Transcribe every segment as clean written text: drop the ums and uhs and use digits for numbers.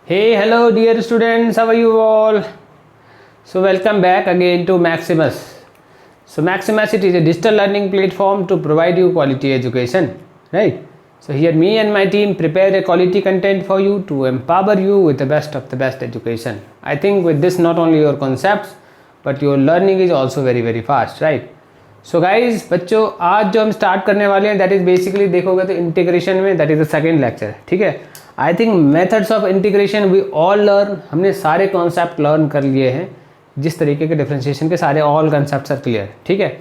Hey, hello dear students, how are you all? So welcome back again to Maximus. So Maximus, it is a digital learning platform to provide you quality education, right? So here me and my team prepare a quality content for you to empower you with the best of the best education. I think with this not only your concepts but your learning is also very fast, right? So guys बच्चों, आज जो हम start करने वाले हैं that is basically देखोगे तो integration में that is the second lecture, ठीक है। I think methods of integration we all learn, हमने सारे कॉन्सेप्ट लर्न कर लिए हैं, जिस तरीके के डिफरेंशिएशन के सारे ऑल कॉन्सेप्ट्स आर क्लियर, ठीक है।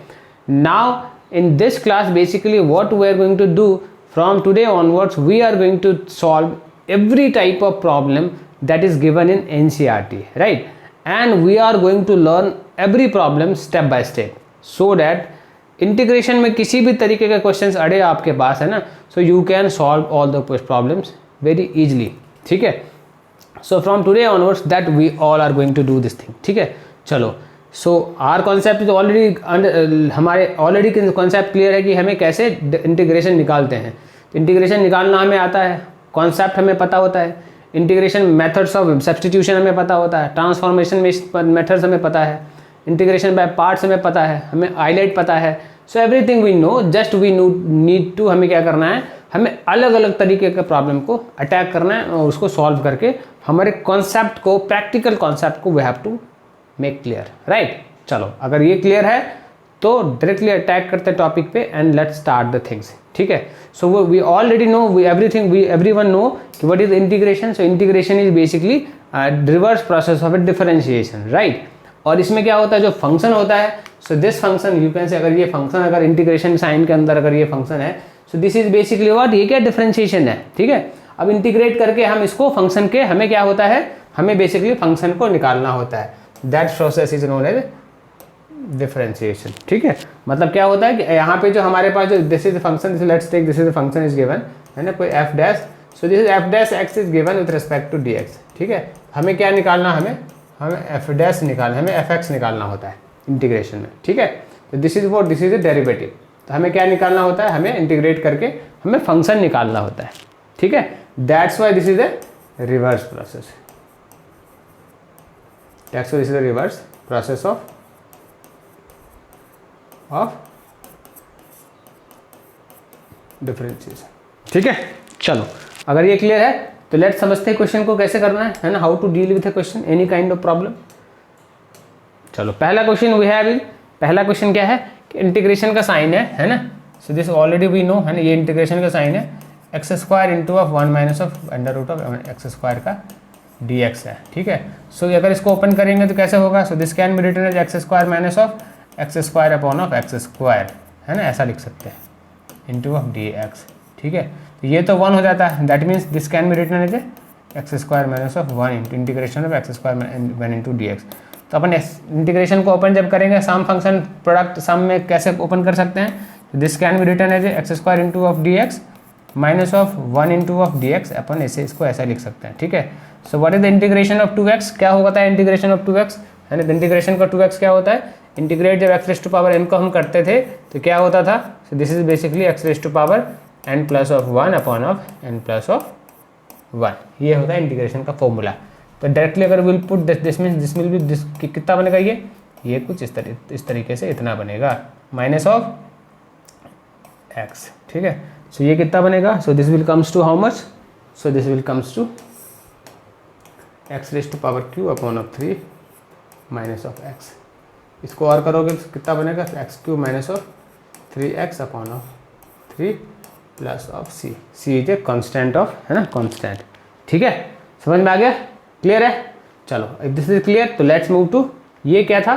Now in this class basically what we are going to do from today onwards, we are going to solve every type of problem that is given in NCERT, right? And we are going to learn every problem step by step so that integration में किसी भी तरीके के questions अड़े आपके पास है ना, so you can solve all the problems very easily, ठीक है। So from today onwards that we all are going to do this thing, ठीक है। चलो, so our concept is already, हमारे ऑलरेडी कॉन्सेप्ट क्लियर है कि हमें कैसे इंटीग्रेशन निकालते हैं। तो इंटीग्रेशन निकालना हमें आता है, कॉन्सेप्ट हमें पता होता है, इंटीग्रेशन मेथड्स ऑफ सब्स्टिट्यूशन हमें पता होता है, ट्रांसफॉर्मेशन मेथड्स हमें पता है, इंटीग्रेशन बाय पार्ट्स हमें पता है, हमें आइलेट पता है। So everything we know, just we need to, हमें क्या करना है, हमें अलग अलग तरीके के प्रॉब्लम को अटैक करना है और उसको सॉल्व करके हमारे कॉन्सेप्ट को, प्रैक्टिकल कॉन्सेप्ट को we have to make clear, right. चलो, अगर ये क्लियर है तो डायरेक्टली अटैक करते हैं टॉपिक पे and let's start the things, ठीक है। So we already know everyone know कि what is integration. So integration is basically reverse process of a differentiation, right. और इसमें क्या होता है, जो फंक्शन होता है, so this function you can say, अगर ये फंक्शन, अगर इंटीग्रेशन साइन के अंदर अगर ये फंक्शन है, so this is basically what, ये क्या डिफरेंशिएशन है, ठीक है। अब इंटीग्रेट करके हम इसको फंक्शन के, हमें क्या होता है, हमें बेसिकली फंक्शन को निकालना होता है, that process is known as differentiation, ठीक है। मतलब क्या होता है कि यहाँ पे जो हमारे पास जो this is function, let's take this is the function is given, है ना, कोई F dash, so this is F dash X is given with respect to D x, ठीक है। हमें क्या निकालना, हमें एफ डैश निकालना, हमें एफ एक्स निकालना होता है इंटीग्रेशन में, ठीक है। तो this is what, this is a derivative. तो हमें क्या निकालना होता है, हमें इंटीग्रेट करके हमें फंक्शन निकालना होता है, ठीक है। That's why this is a reverse process, that's why this is a reverse process of differentiation, ठीक है। चलो, अगर ये क्लियर है तो लेट्स समझते हैं क्वेश्चन को कैसे करना है ना, how to deal with a question, any kind of problem. चलो, पहला क्वेश्चन वी हैव इज, पहला क्वेश्चन क्या है कि इंटीग्रेशन का साइन है ना। So this already we know, है ना, ये इंटीग्रेशन का साइन है, x square into of 1 minus of under root of x square का डी एक्स है, ठीक है। सो अगर इसको ओपन करेंगे तो कैसे होगा, so this can be written as x square minus of x square upon of x square, है ना, ऐसा लिख सकते हैं, इंटू ऑफ डी एक्स, ठीक है। तो ये तो 1 हो जाता है, that means this can be written as x square minus of 1 into integration of x square 1 into D x. तो अपन इंटीग्रेशन को ओपन जब करेंगे, सम फंक्शन प्रोडक्ट सम में कैसे ओपन कर सकते हैं, this can be written as x square into of D x minus of 1 into of D x, अपन ऐसे इसको ऐसा लिख सकते हैं, ठीक है। So what is the integration of 2x, क्या होता है इंटीग्रेशन ऑफ 2x, है ना। इंटीग्रेशन का 2x क्या होता है, इंटीग्रेट जब X raise to power n को हम करते थे तो क्या होता था, so this is basically X raise to power n plus of 1 upon of n plus of 1, ये होता है इंटीग्रेशन का फॉर्मूला। तो डायरेक्टली अगर will put this means this will B कितना बनेगा, ये कुछ इस तरीके से इतना बनेगा, माइनस ऑफ x, ठीक है। सो ये कितना बनेगा, so this will comes to how much, so this will comes to X raise to power q upon of 3 minus of x। इसको और करोगे तो कितना बनेगा, X Q minus of 3x upon of 3 plus of C is a constant of, है ना, constant, ठीक है। समझ में आ गया, क्लियर है। चलो, इफ दिस इज क्लियर तो लेट्स मूव टू, ये क्या था,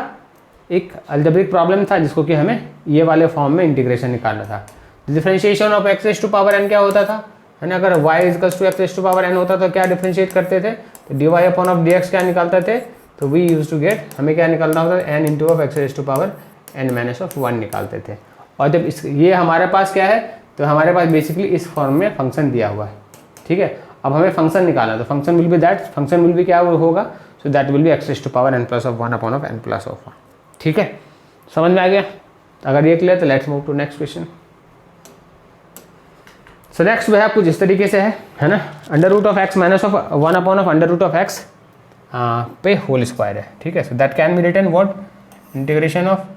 एक अलजेब्रिक प्रॉब्लम था जिसको कि हमें ये वाले फॉर्म में इंटीग्रेशन निकालना था। Differentiation of X raise to power n क्या होता था, है ना, अगर y equals to X raise to power n होता तो क्या डिफरेंशिएट करते थे, तो D Y upon of D X क्या निकालते थे, तो वी यूज टू गेट, हमें क्या निकालना होता है, n into of X raise to power n minus of 1 निकालते थे। और जब ये हमारे पास क्या है, तो हमारे पास बेसिकली इस फॉर्म में फंक्शन दिया हुआ है, ठीक है। अब हमें फंक्शन निकालना, तो function will be that, function will be क्या होगा, so that will be X raise to power n plus of 1 upon of n plus of 1, ठीक है। समझ में आ गया, अगर ये क्लियर तो let's move to next question. So next वह कुछ इस तरीके से है ना, under root of x minus of 1 upon of under root of X पे होल स्क्वायर है, ठीक है। So that can be written what, integration of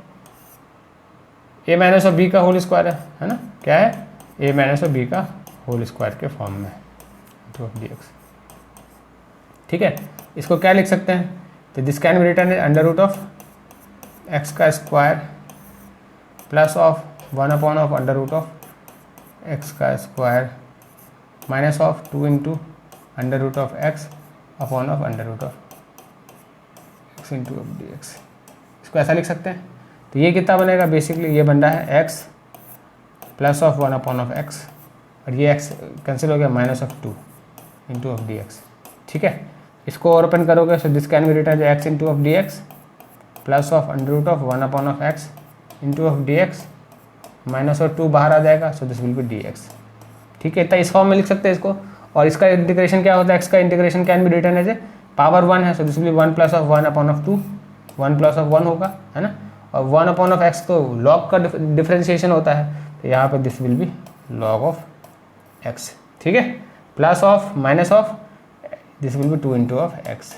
A minus of B का होल स्क्वायर है ना, क्या है, ए माइनस ऑफ बी का होल स्क्वायर के फॉर्म में टू ऑफ डी एक्स, ठीक है। इसको क्या लिख सकते हैं, तो this can be written under root of x का square plus of 1 upon of under root of x का square minus of 2 into under root of x upon of under root of x into of D x. इसको ऐसा लिख सकते हैं। तो ये कितना बनेगा, बेसिकली ये बन रहा है X plus of 1 upon of X, और ये एक्स कैंसिल हो गया, minus of 2 into of D x, ठीक है। इसको और ओपन करोगे, so this can be written X into of D x plus of under root of 1 upon of x into of D x minus और 2 बाहर आ जाएगा, so this will be D x, ठीक है। तो इस फॉर्म में लिख सकते हैं इसको। और इसका इंटीग्रेशन क्या होता है, एक्स का integration can be written as a power 1 है, so this will be 1 plus of 1 upon of 2, 1 plus of 1 होगा, है ना। और 1 अपॉन ऑफ एक्स तो लॉग का डिफ्रेंशिएशन होता है, तो यहाँ पर this will be log of X, ठीक है। Plus of minus of this will be 2 into of x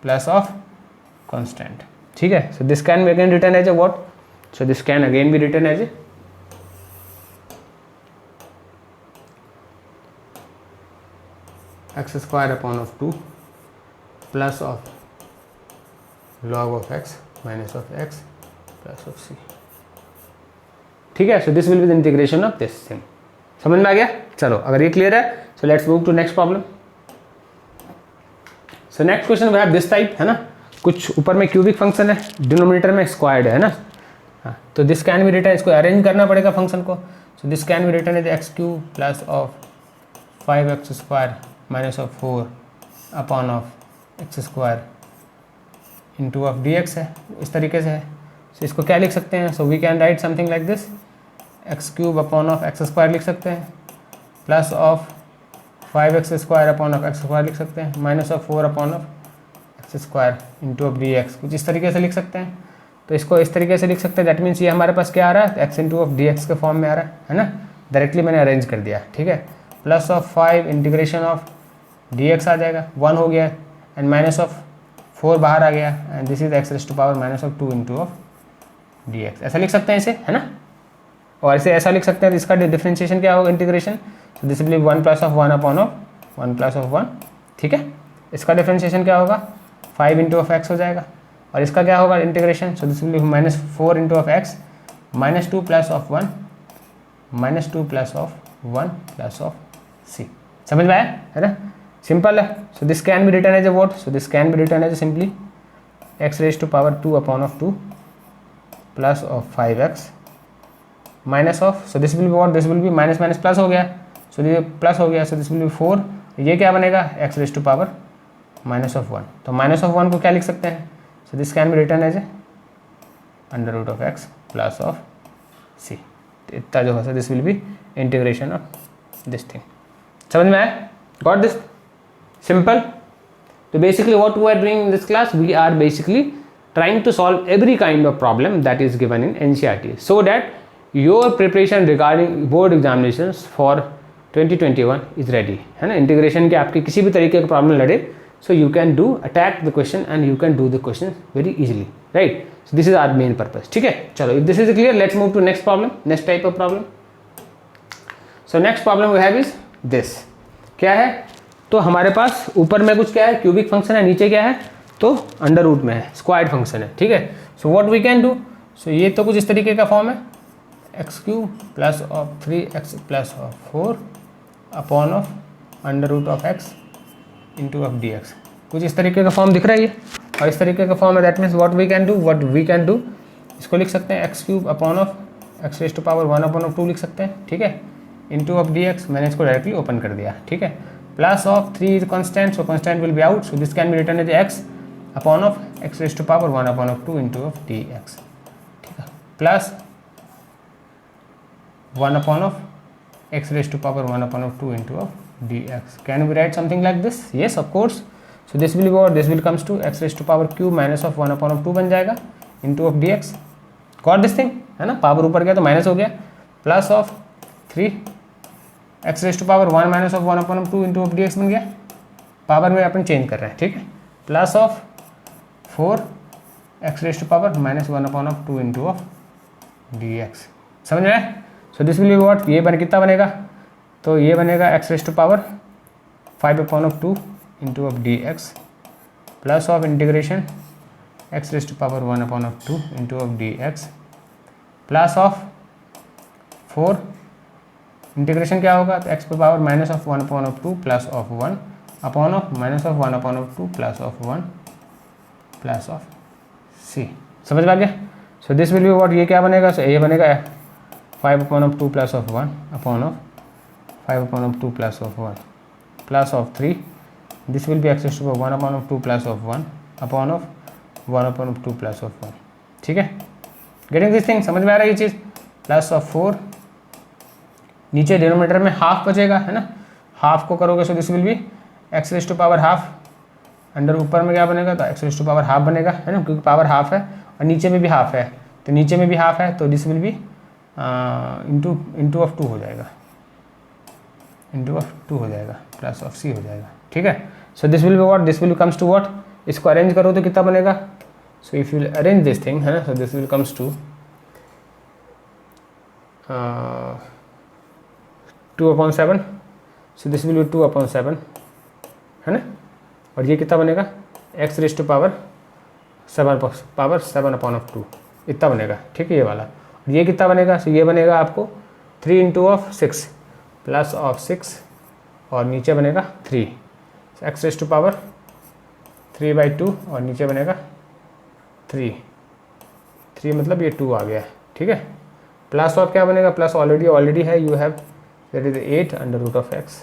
plus of constant, ठीक है। So this can be again written as a what, so this can again be written as a x square upon of 2 plus of log of x minus of x plus of c, ठीक है। So this will be the integration of this thing. समझ में आ गया? चलो, अगर ये clear है, so let's move to next problem. So next question we have this type, है ना, कुछ ऊपर में क्यूबिक फंक्शन है, डिनोमिनेटर में स्क्वायर्ड है ना, हाँ, तो दिस कैन बी रिटन, इसको अरेंज करना पड़ेगा फंक्शन को। So this can be written as X cube plus of 5x square minus of 4 upon of x square into of D x है, इस तरीके से है। सो इसको क्या लिख सकते हैं, so we can write something like this, X cube upon of x square लिख सकते हैं, plus of 5x square upon of x square लिख सकते हैं, minus of 4 upon of x square into of D x, कुछ इस तरीके से लिख सकते हैं। तो इसको इस तरीके से लिख सकते हैं, दैट मीन्स ये हमारे पास क्या आ रहा है, x into of D x के फॉर्म में आ रहा है ना, डायरेक्टली मैंने अरेंज कर दिया, ठीक है। Plus of 5 integration of D x आ जाएगा, 1 हो गया, एंड माइनस ऑफ 4 बाहर आ गया, and this is x raise to power minus of 2 into of D x, ऐसा लिख सकते हैं इसे, है ना। और इसे ऐसा लिख सकते हैं, इसका डिफ्रेंशिएशन क्या होगा, integration, so this will be 1 plus of 1 upon of 1 plus of 1, ठीक है। इसका डिफ्रेंशिएशन क्या होगा, 5 इंटू ऑफ एक्स हो जाएगा, और इसका क्या होगा integration, so this will be minus 4 into of x minus 2 plus of 1 minus 2 plus of 1 plus of c. समझ में आया, है ना, सिंपल है। So this can be written as a what, so this can be written as a simply x raise to power 2 upon of 2 plus of 5x minus of, so this will be what, this will be minus minus plus हो गया, सो ये plus हो गया, so this will B 4, ये क्या बनेगा, x raise to power minus of 1। तो minus of 1 को क्या लिख सकते हैं, so this can be written as a under root of x plus of c, इतना जो है this will be integration of this thing. समझ में आया, गॉट दिस, सिंपल। तो basically what we are doing in this class, we are basically trying to solve every kind of problem that is given in NCERT, so that your preparation regarding board examinations for 2021 is ready, है ना। Integration के आपके किसी भी तरीके का problem लड़े, so you can do attack the question and you can do the question very easily, right? So this is our main purpose, ठीक है। चलो, if this is clear, let's move to next problem, next type of problem. So next problem we have is this, क्या है, तो हमारे पास ऊपर में कुछ क्या है, क्यूबिक फंक्शन है, नीचे क्या है, तो अंडर रूट में है, स्क्वायर्ड फंक्शन है, ठीक है। So what we can do, so ये तो कुछ इस तरीके का फॉर्म है, x cube plus of 3x plus of 4 upon of under root of x into of D x, कुछ इस तरीके का फॉर्म दिख रहा है ये, और इस तरीके का फॉर्म है, that means what we can do, इसको लिख सकते हैं x cube upon of x raise to power 1 upon of 2 लिख सकते हैं, ठीक है, इंटू ऑफ डी एक्स, मैंने इसको डायरेक्टली ओपन कर दिया, ठीक है। Plus of 3 is constant, so constant will be out, so this can be written as x upon of x raise to power 1 upon of 2 into of D x, ठीक है, plus 1 upon of x raise to power 1 upon of 2 into of D x. Can we write something like this, yes of course. So this will be, this will comes to x raise to power cube minus of 1 upon of 2 बन जाएगा into of D x, got this thing, है ना, power ऊपर गया तो minus हो गया, plus of 3 x raise to power 1 minus of 1 upon of 2 into of D x बन गया। पावर में अपन चेंज कर रहे हैं, ठीक है, plus of 4 x raise to power minus 1 upon of 2 into of D x. समझ रहे हैं? So this will be what, ये बन कितना बनेगा, तो ये बनेगा x raise to power 5 upon of 2 into of D x plus of integration x raise to power 1 upon of 2 into of D x plus of 4 integration क्या होगा, तो एक्स पे power minus of 1 upon of 2 plus of 1 upon of minus of 1 upon of 2 plus of 1 plus of c. समझ में आ गया? So this will be what, ये क्या बनेगा, सो ये बनेगा 5 upon of 2 plus of 1 upon of 5 upon of 2 plus of 1 plus of 3, this will be x raise to power 1 upon of 2 plus of 1 upon of 1 upon of 2 plus of 1। ठीक है, getting this thing, समझ में आ रहा है ये चीज़। Plus of 4, नीचे denominator में हाफ बचेगा, है ना, हाफ को करोगे so this will be x raise to power half, under ऊपर में क्या बनेगा, तो x raise to power half बनेगा, है ना, क्योंकि पावर हाफ है और नीचे में भी हाफ है, तो नीचे में भी हाफ है, तो this will B into of 2 हो जाएगा, इंटू ऑफ 2 हो जाएगा, प्लस ऑफ सी हो जाएगा। ठीक है, so this will be what, this will comes to what, इसको अरेंज करो तो कितना बनेगा, so if you arrange this thing, है ना, so this will comes to 2/7, so this will be 2/7, है ना, और ये कितना बनेगा, x raise to power 7 upon of 2 इतना बनेगा। ठीक है, ये वाला, और ये कितना बनेगा, सो ये बनेगा आपको 3 इंटू ऑफ 6 प्लस ऑफ 6 और नीचे बनेगा 3, एक्स रेज़ टू पावर 3/2 और नीचे बनेगा 3 मतलब ये 2 आ गया है। ठीक है, प्लस ऑफ क्या बनेगा, प्लस ऑलरेडी है, you have that is 8 under root of x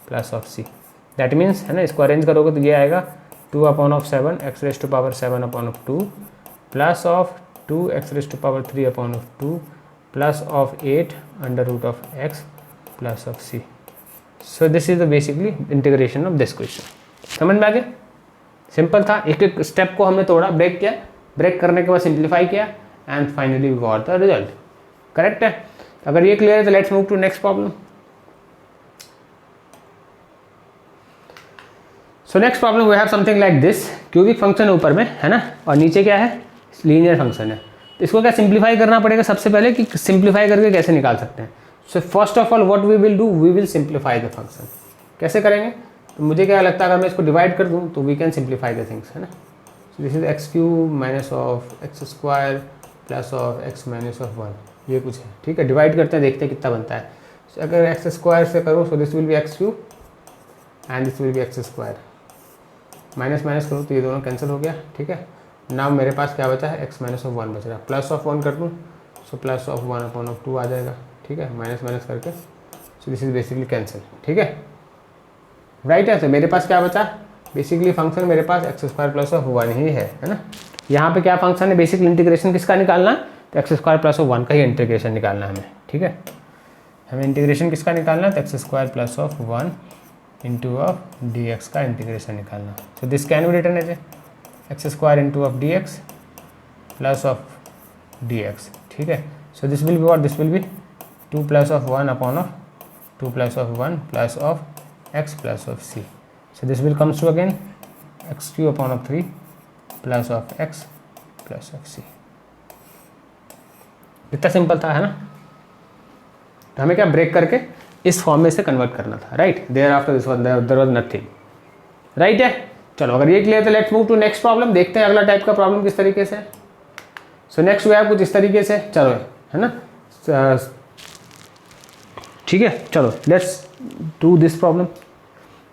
plus of c, that means, है ना, इसको अरेंज करोगे तो ये आएगा 2/7 x raise to power 7 upon of 2 plus of 2 x raise to power 3 upon of 2 plus of 8 under root of x plus of c. So this is the basically integration of this question. समझ में आ गया? Simple था, एक एक step को हमने थोड़ा ब्रेक किया, ब्रेक करने के बाद सिंप्लीफाई किया and finally we got the result. Correct है? अगर ये क्लियर है तो let's move to next problem. So next problem we have something like this, cubic function ऊपर में, है ना, और नीचे क्या है, लीनियर फंक्शन है। तो इसको क्या सिंप्लीफाई करना पड़ेगा सबसे पहले, कि सिंप्लीफाई करके कैसे निकाल सकते हैं। So first of all what we will do, we will simplify the function. कैसे करेंगे, तो मुझे क्या लगता है, अगर मैं इसको डिवाइड कर दूँ तो we can simplify the things, है ना। So this is x³ minus of x² plus of x minus of 1, ये कुछ है। ठीक है, डिवाइड करते हैं, देखते हैं कितना बनता है। so, अगर x² से करो सो this will B x³ and this will B x², minus minus करो तो ये दोनों कैंसिल हो गया। ठीक है, नाउ मेरे पास क्या बचा है, x माइनस ऑफ 1 बच रहा है, प्लस ऑफ 1 कर दूँ so plus of 1 upon of 2 आ जाएगा। ठीक है, माइनस माइनस करके, सो दिस इज बेसिकली कैंसिल। ठीक है, राइट है। तो मेरे पास क्या बचा, बेसिकली फंक्शन मेरे पास x² प्लस ऑफ 1 ही है ना। यहाँ पे क्या फंक्शन है, बेसिकली इंटीग्रेशन किसका निकालना है, तो x² प्लस ऑफ 1 का ही इंटीग्रेशन निकालना है हमें। ठीक है, हमें इंटीग्रेशन किसका निकालना है, तो x² plus of 1 into of D x का इंटीग्रेशन निकालना। So this can be written as x² into of D x plus of D x. ठीक है, so this will be what, this will be 2 plus of 1 upon of 2 plus of 1 plus of x plus of c। So this will comes to again x³ upon of 3 plus of x plus of c। इतना simple था, है ना। तो हमें क्या break करके इस form में से कन्वर्ट करना था, right. There after this one there was nothing, right है। चलो अगर ये क्लियर तो let's move to next problem, देखते हैं अगला टाइप का प्रॉब्लम किस तरीके से। सो नेक्स्ट वे कुछ इस तरीके से, चलो, है ना। ठीक है, चलो लेट्स डू दिस प्रॉब्लम।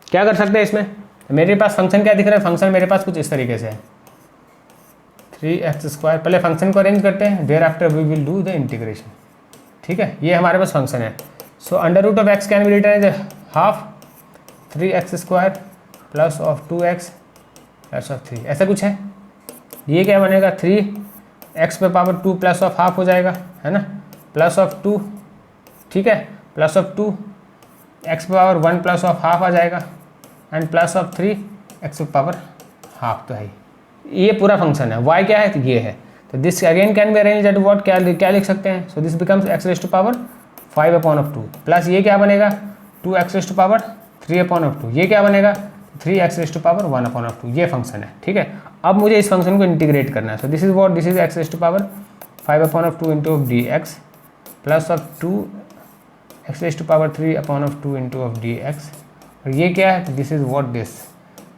क्या कर सकते हैं इसमें, मेरे पास फंक्शन क्या दिख रहा है, फंक्शन मेरे पास कुछ इस तरीके से है, 3x²। पहले फंक्शन को अरेंज करते हैं, there after we will do the integration. ठीक है, ये हमारे पास फंक्शन है। So under root of x can be written as half 3x² plus of 2x plus of 3, ऐसा कुछ है। ये क्या बनेगा, 3x पे पावर 2 प्लस ऑफ हाफ हो जाएगा, है ना, प्लस ऑफ 2। ठीक है, प्लस ऑफ 2 x पे पावर 1 प्लस ऑफ हाफ आ जाएगा एंड प्लस ऑफ 3 x पे पावर हाफ। तो है ये पूरा फंक्शन है। y क्या है, तो ये है। तो this again can be arrange at what, क्या लिख सकते हैं, so this becomes x raise to power 5 upon of 2 plus ये क्या बनेगा, 2x⁴ 3/2, ये क्या बनेगा 3x⁴ 1/2, ये फंक्शन है, ठीक है। अब मुझे इस फंक्शन को इंटीग्रेट करना है। So this is what, this is x⁴ 5/2 into of dx plus of 2x⁴ 3/2 into of dx, और ये क्या है, this is what, this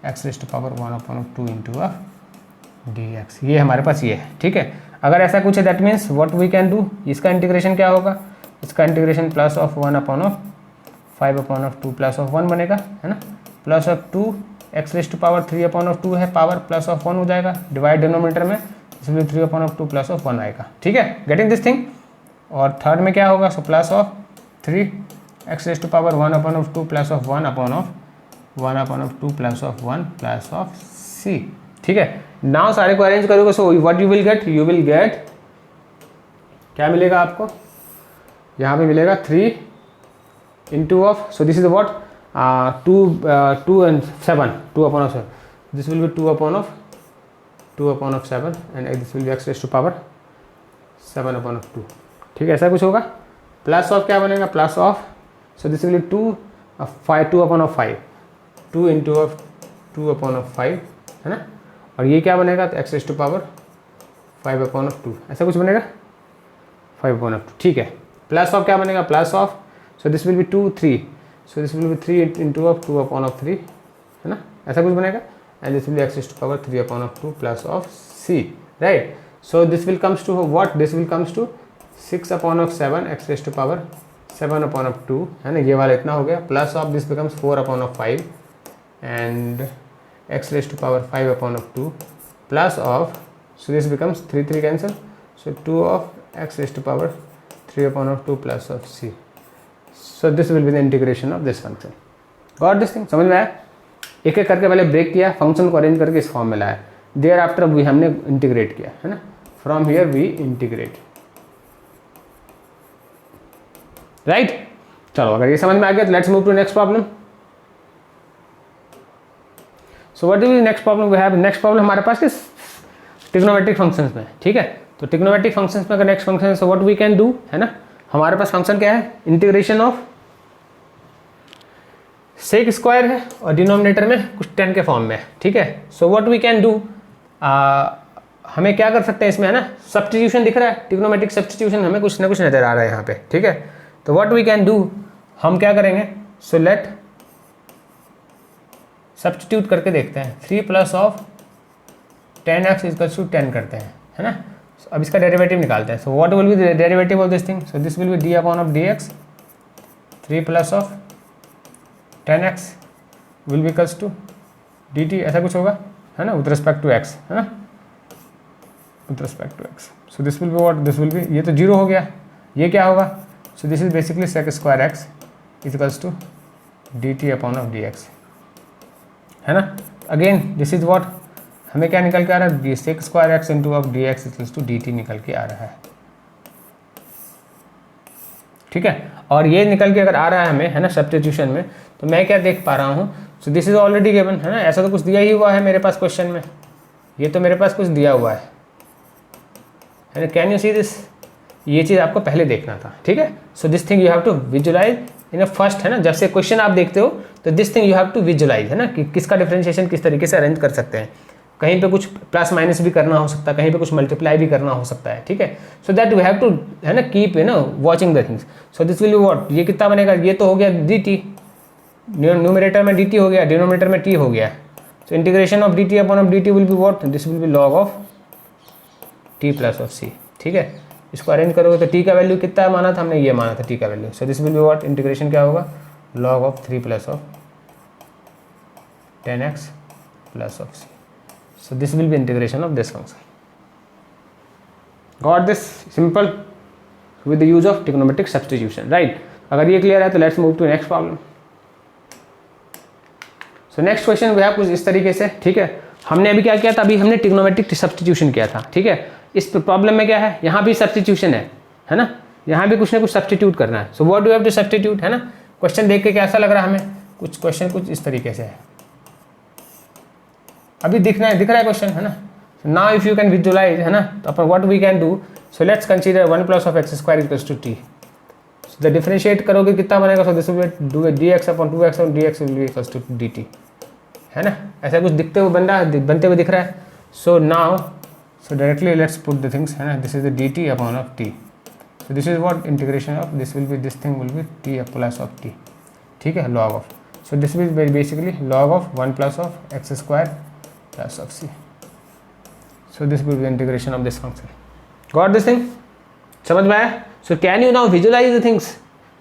x⁴ 1/2 into of dx, ये हमारे पास ये है, ठीक है। अगर ऐसा कुछ है that means what we can do, इसका इंटीग्रेशन क्या होगा, इसका integration plus of 1/5/2 plus of 1 बनेगा, है ना, प्लस ऑफ 2x⁴ 3/2 है पावर, प्लस ऑफ 1 हो जाएगा, डिवाइड डिनोमिनेटर में, इसलिए 3/2 प्लस ऑफ 1 आएगा, ठीक है, गेटिंग दिस थिंग। और थर्ड में क्या होगा, so plus of 3x⁴ 1/2 plus of 1/2 plus of 1 plus of c, ठीक है। नाउ सारे को अरेंज करोगे, so what you will get, you will get क्या मिलेगा आपको, यहाँ पे मिलेगा 3 into of, so this is what 2 and 7, 2/7, this will be 2/7 and this will be x⁴ 7/2, ठीक है, ऐसा कुछ होगा। प्लस ऑफ क्या बनेगा, plus of, so this will B 2/5, 2 into of 2/5, है ना, और ये क्या बनेगा, तो x⁴ 5/2, ऐसा कुछ बनेगा 5/2, ठीक है। प्लस ऑफ क्या बनेगा, plus of, so this will be 2 3, so this will be 3 into of 2/3, है ना, ऐसा कुछ बनेगा, and this will be x⁴ 3/2 plus of c, right. So this will comes to what, this will comes to 6/7 x⁴ 7/2, है ना, ये वाला इतना हो गया, plus of this becomes 4/5 and x⁴ 5/2 plus of, so this becomes 3 cancel, so 2 of x⁴ 3/2 plus of c, so this will be the integration of this function. Got this thing, समझ में आया। एक एक करके पहले ब्रेक किया, function को arrange करके इस फॉर्म में लाया, देयर आफ्टर वी हमने इंटीग्रेट किया, है ना, from here we integrate, right. चलो अगर ये समझ में आ गया तो let's move to next problem. So what is next problem we have, next problem हमारे पास किस ट्रिग्नोमेट्रिक फंक्शंस में, ठीक है। तो ट्रिग्नोमेट्रिक फंक्शंस में अगर नेक्स्ट फंक्शन है, so what we can do, है ना, हमारे पास फंक्शन क्या है, इंटीग्रेशन ऑफ सेक स्क्वायर है और डिनोमिनेटर में कुछ 10 के फॉर्म में है, ठीक है। So what we can do, हमें क्या कर सकते हैं इसमें, है ना, सब्स्टिट्यूशन दिख रहा है, ट्रिग्नोमेट्रिक सब्स्टिट्यूशन हमें कुछ ना कुछ नजर आ रहा है यहाँ पे, ठीक है। तो व्हाट वी कैन डू, हम क्या करेंगे, सो लेट सब्स्टिट्यूट करके देखते हैं, 3 plus of 10x equals to 10 करते हैं, है ना। अब इसका डेरिवेटिव निकालते हैं। So what will be the derivative of this thing, so this will be d/dx 3 plus of 10x will be equals to dt, ऐसा कुछ होगा, है ना, विद रिस्पेक्ट टू x, है ना, with respect to x। So this will be what, this will be, ये तो 0 हो गया, ये क्या होगा, so this is basically sec² x equals to dt/dx, है ना। अगेन दिस इज व्हाट, हमें क्या निकल के आ रहा है, sec² x into of dx equals to dt निकल के आ रहा है, ठीक है। और ये निकल के अगर आ रहा है हमें, है ना, सब्स्टिट्यूशन में, तो मैं क्या देख पा रहा हूँ, सो दिस इज ऑलरेडी गिवन, है ना, ऐसा तो कुछ दिया ही हुआ है मेरे पास क्वेश्चन में, ये तो मेरे पास कुछ दिया हुआ है ना, कैन यू सी दिस, ये चीज़ आपको पहले देखना था, ठीक है। So this thing you have to visualise in a first, है ना, जब से क्वेश्चन आप देखते हो तो this thing you have to visualise, है ना, कि किसका डिफरेंशिएशन किस तरीके से अरेंज कर सकते हैं, कहीं पे कुछ प्लस माइनस भी करना हो सकता है, कहीं पे कुछ मल्टीप्लाई भी करना हो सकता है, ठीक है। So that we have to, है ना, कीप, है ना, watching the things. So this will be what, ये कितना बनेगा, ये तो हो गया dt, न्यूमरेटर में dt हो गया, डिनोमिनेटर में t हो गया, so integration of dt will be what, this will B log of t plus of c, ठीक है। इसको अरेंज करोगे तो t का वैल्यू कितना माना था हमने, ये माना था t का value, so this will be what, integration क्या होगा, log of 3 plus of 10x plus of c, so this will be integration of this function. Got this? Simple with the use of trigonometric substitution, right? अगर ये clear है तो let's move to next problem. So next question we have कुछ इस तरीके से, ठीक है। हमने अभी क्या किया था, अभी हमने ट्रिग्नोमेट्रिक सब्स्टिट्यूशन किया था, ठीक है। इस प्रॉब्लम में क्या है, यहाँ भी सब्स्टिट्यूशन है ना, यहाँ भी कुछ ना कुछ सब्स्टिट्यूट करना है। So what do have to substitute, है ना। क्वेश्चन देख के कैसा लग रहा है हमें, कुछ क्वेश्चन कुछ इस तरीके से है, अभी दिख रहा है क्वेश्चन, है ना। Now if you can visualize, है ना, तो अपन what we can do, so let's consider 1 plus of x² equals to t। The differentiate करोगे कितना बनेगा, so this will be dx upon 2x और dx will be equals to dt, है ना, ऐसा कुछ दिखते हुए बनते हुए दिख रहा है। So now so directly let's put the things, है ना, this is the dt upon of t, so this is what integration of this will be, this thing will be t plus of t, ठीक है, log of, so this will be basically log of 1 plus of x square plus of c, so this will be integration of this function. Got this thing, समझ में आया? So can you now visualise the things,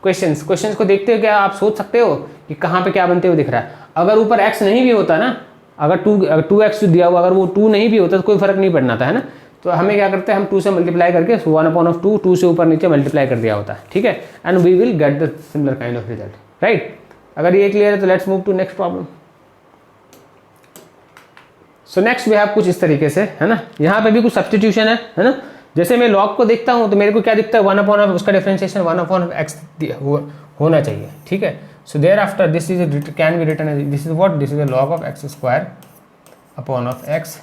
questions को देखते हो क्या आप सोच सकते हो कि कहाँ पे क्या बनते हुए दिख रहा है। अगर ऊपर x नहीं भी होता ना, अगर 2x दिया हुआ, अगर वो 2 नहीं भी होता तो कोई फर्क नहीं पड़ना था, है ना। तो हमें क्या करते हैं, हम 2 से मल्टीप्लाई करके 1 अपॉन ऑफ 2 से ऊपर नीचे मल्टीप्लाई कर दिया होता है, ठीक है, and we will get the similar kind of result, right. अगर ये क्लियर है तो let's move to next problem. So next भी आप कुछ इस तरीके से, है ना, यहाँ पे भी कुछ सब्सटीट्यूशन है ना। जैसे मैं लॉग को देखता हूँ तो मेरे को क्या दिखता है, 1 अपॉन ऑफ उसका डिफरेंशिएशन 1 अपॉन ऑफ एक्स होना चाहिए, ठीक है। सो there after this is can be written as this is what, this is a log of x square upon of x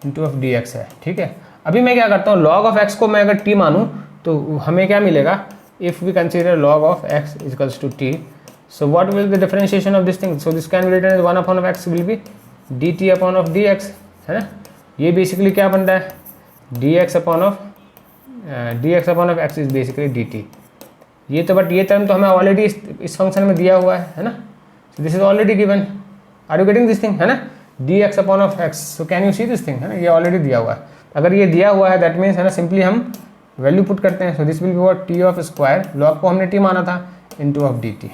into of D x है, ठीक है। अभी मैं क्या करता हूँ, लॉग ऑफ एक्स को मैं अगर टी मानूँ तो हमें क्या मिलेगा, if we consider log of x is equals to t, so what will the differentiation of this thing, so this can be written as 1 upon of x will be dt upon of dx, है ना। ये basically क्या बन रहा है, dx upon of x is basically dt, ये तो but ये टर्म तो हमें ऑलरेडी इस फंक्शन में दिया हुआ है ना, so this is already given, are you getting this thing, है ना, dx upon of x, so can you see this thing, है ना, ये ऑलरेडी दिया हुआ है। अगर ये दिया हुआ है दैट मीन्स, है ना, सिंपली हम वैल्यू पुट करते हैं, so this will be what, T of square, log को हमने टी माना था, into of dt,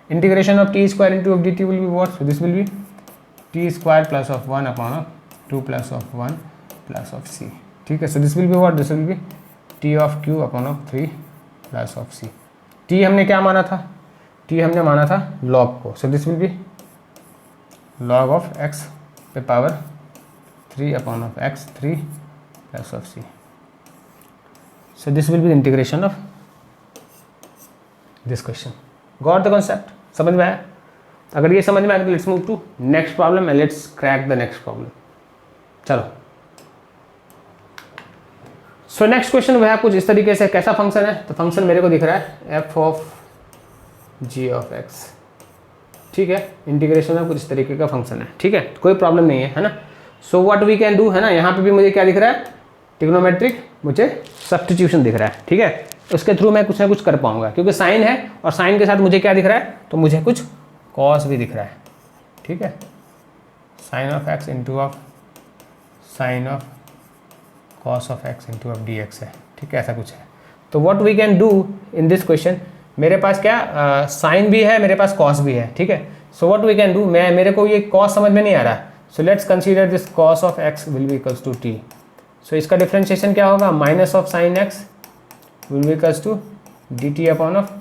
integration of T square into of dt will be what, so this will B T square plus of 1 upon of 2 plus of 1 plus of c, ठीक है। So this will be what, this will B T of q upon of 3 plus of c। t हमने क्या माना था, t हमने माना था log को, so this will B log of x पे power 3 upon of x 3 plus of c, so this will be the integration of this question. Got the concept? समझ में आया? अगर ये समझ में आया तो let's move to next problem and let's crack the next problem. चलो, so next question वह कुछ इस तरीके से, कैसा फंक्शन है, तो फंक्शन मेरे को दिख रहा है f of g of x, ठीक है, इंटीग्रेशन में कुछ इस तरीके का फंक्शन है, ठीक है, कोई प्रॉब्लम नहीं है ना। So what we can do, है ना, यहाँ पे भी मुझे क्या दिख रहा है, ट्रिग्नोमेट्रिक मुझे सब्स्टिट्यूशन दिख रहा है, ठीक है, उसके थ्रू मैं कुछ ना कुछ कर पाऊंगा, क्योंकि साइन है और साइन के साथ मुझे क्या दिख रहा है, तो मुझे कुछ कॉस भी दिख रहा है, ठीक है, sine of x into of sine of cos of x into of D x है, ठीक है, ऐसा कुछ है। तो what we can do in this question, मेरे पास क्या साइन भी है, मेरे पास कॉस भी है, ठीक है। So what we can do, मेरे को ये कॉस समझ में नहीं आ रहा, so let's consider this cos of x will be equals to t, so इसका डिफरेंशिएशन क्या होगा, minus of sine x will be equals to d t upon of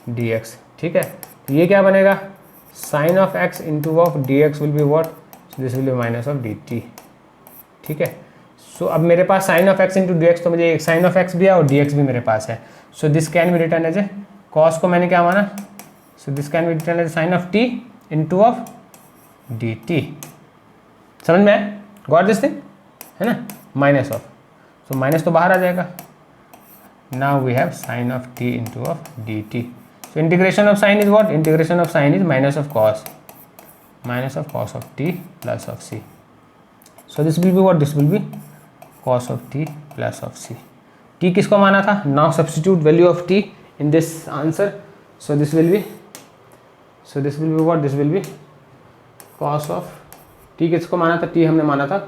D x, ठीक है। तो ये क्या बनेगा, sine of x into of D x will be what, this will be minus of d t, ठीक है। So अब मेरे पास sine of x into D x, तो मुझे एक साइन ऑफ एक्स भी है और डी एक्स भी मेरे पास है, so this can be return as a, cos को मैंने क्या माना, so this can be return as sine of t into of d t, समझ में आया, गॉट दिस थिंग, है ना, माइनस ऑफ, सो माइनस तो बाहर आ जाएगा, now we have sin of t into of dt, so integration of sin is what, integration of sin is minus of cos of t plus of c, so this will be what, this will be cos of t plus of c, t किसको माना था, now substitute value of t in this answer, so this will be what, this will be cos of t, किसको माना था, t हमने माना था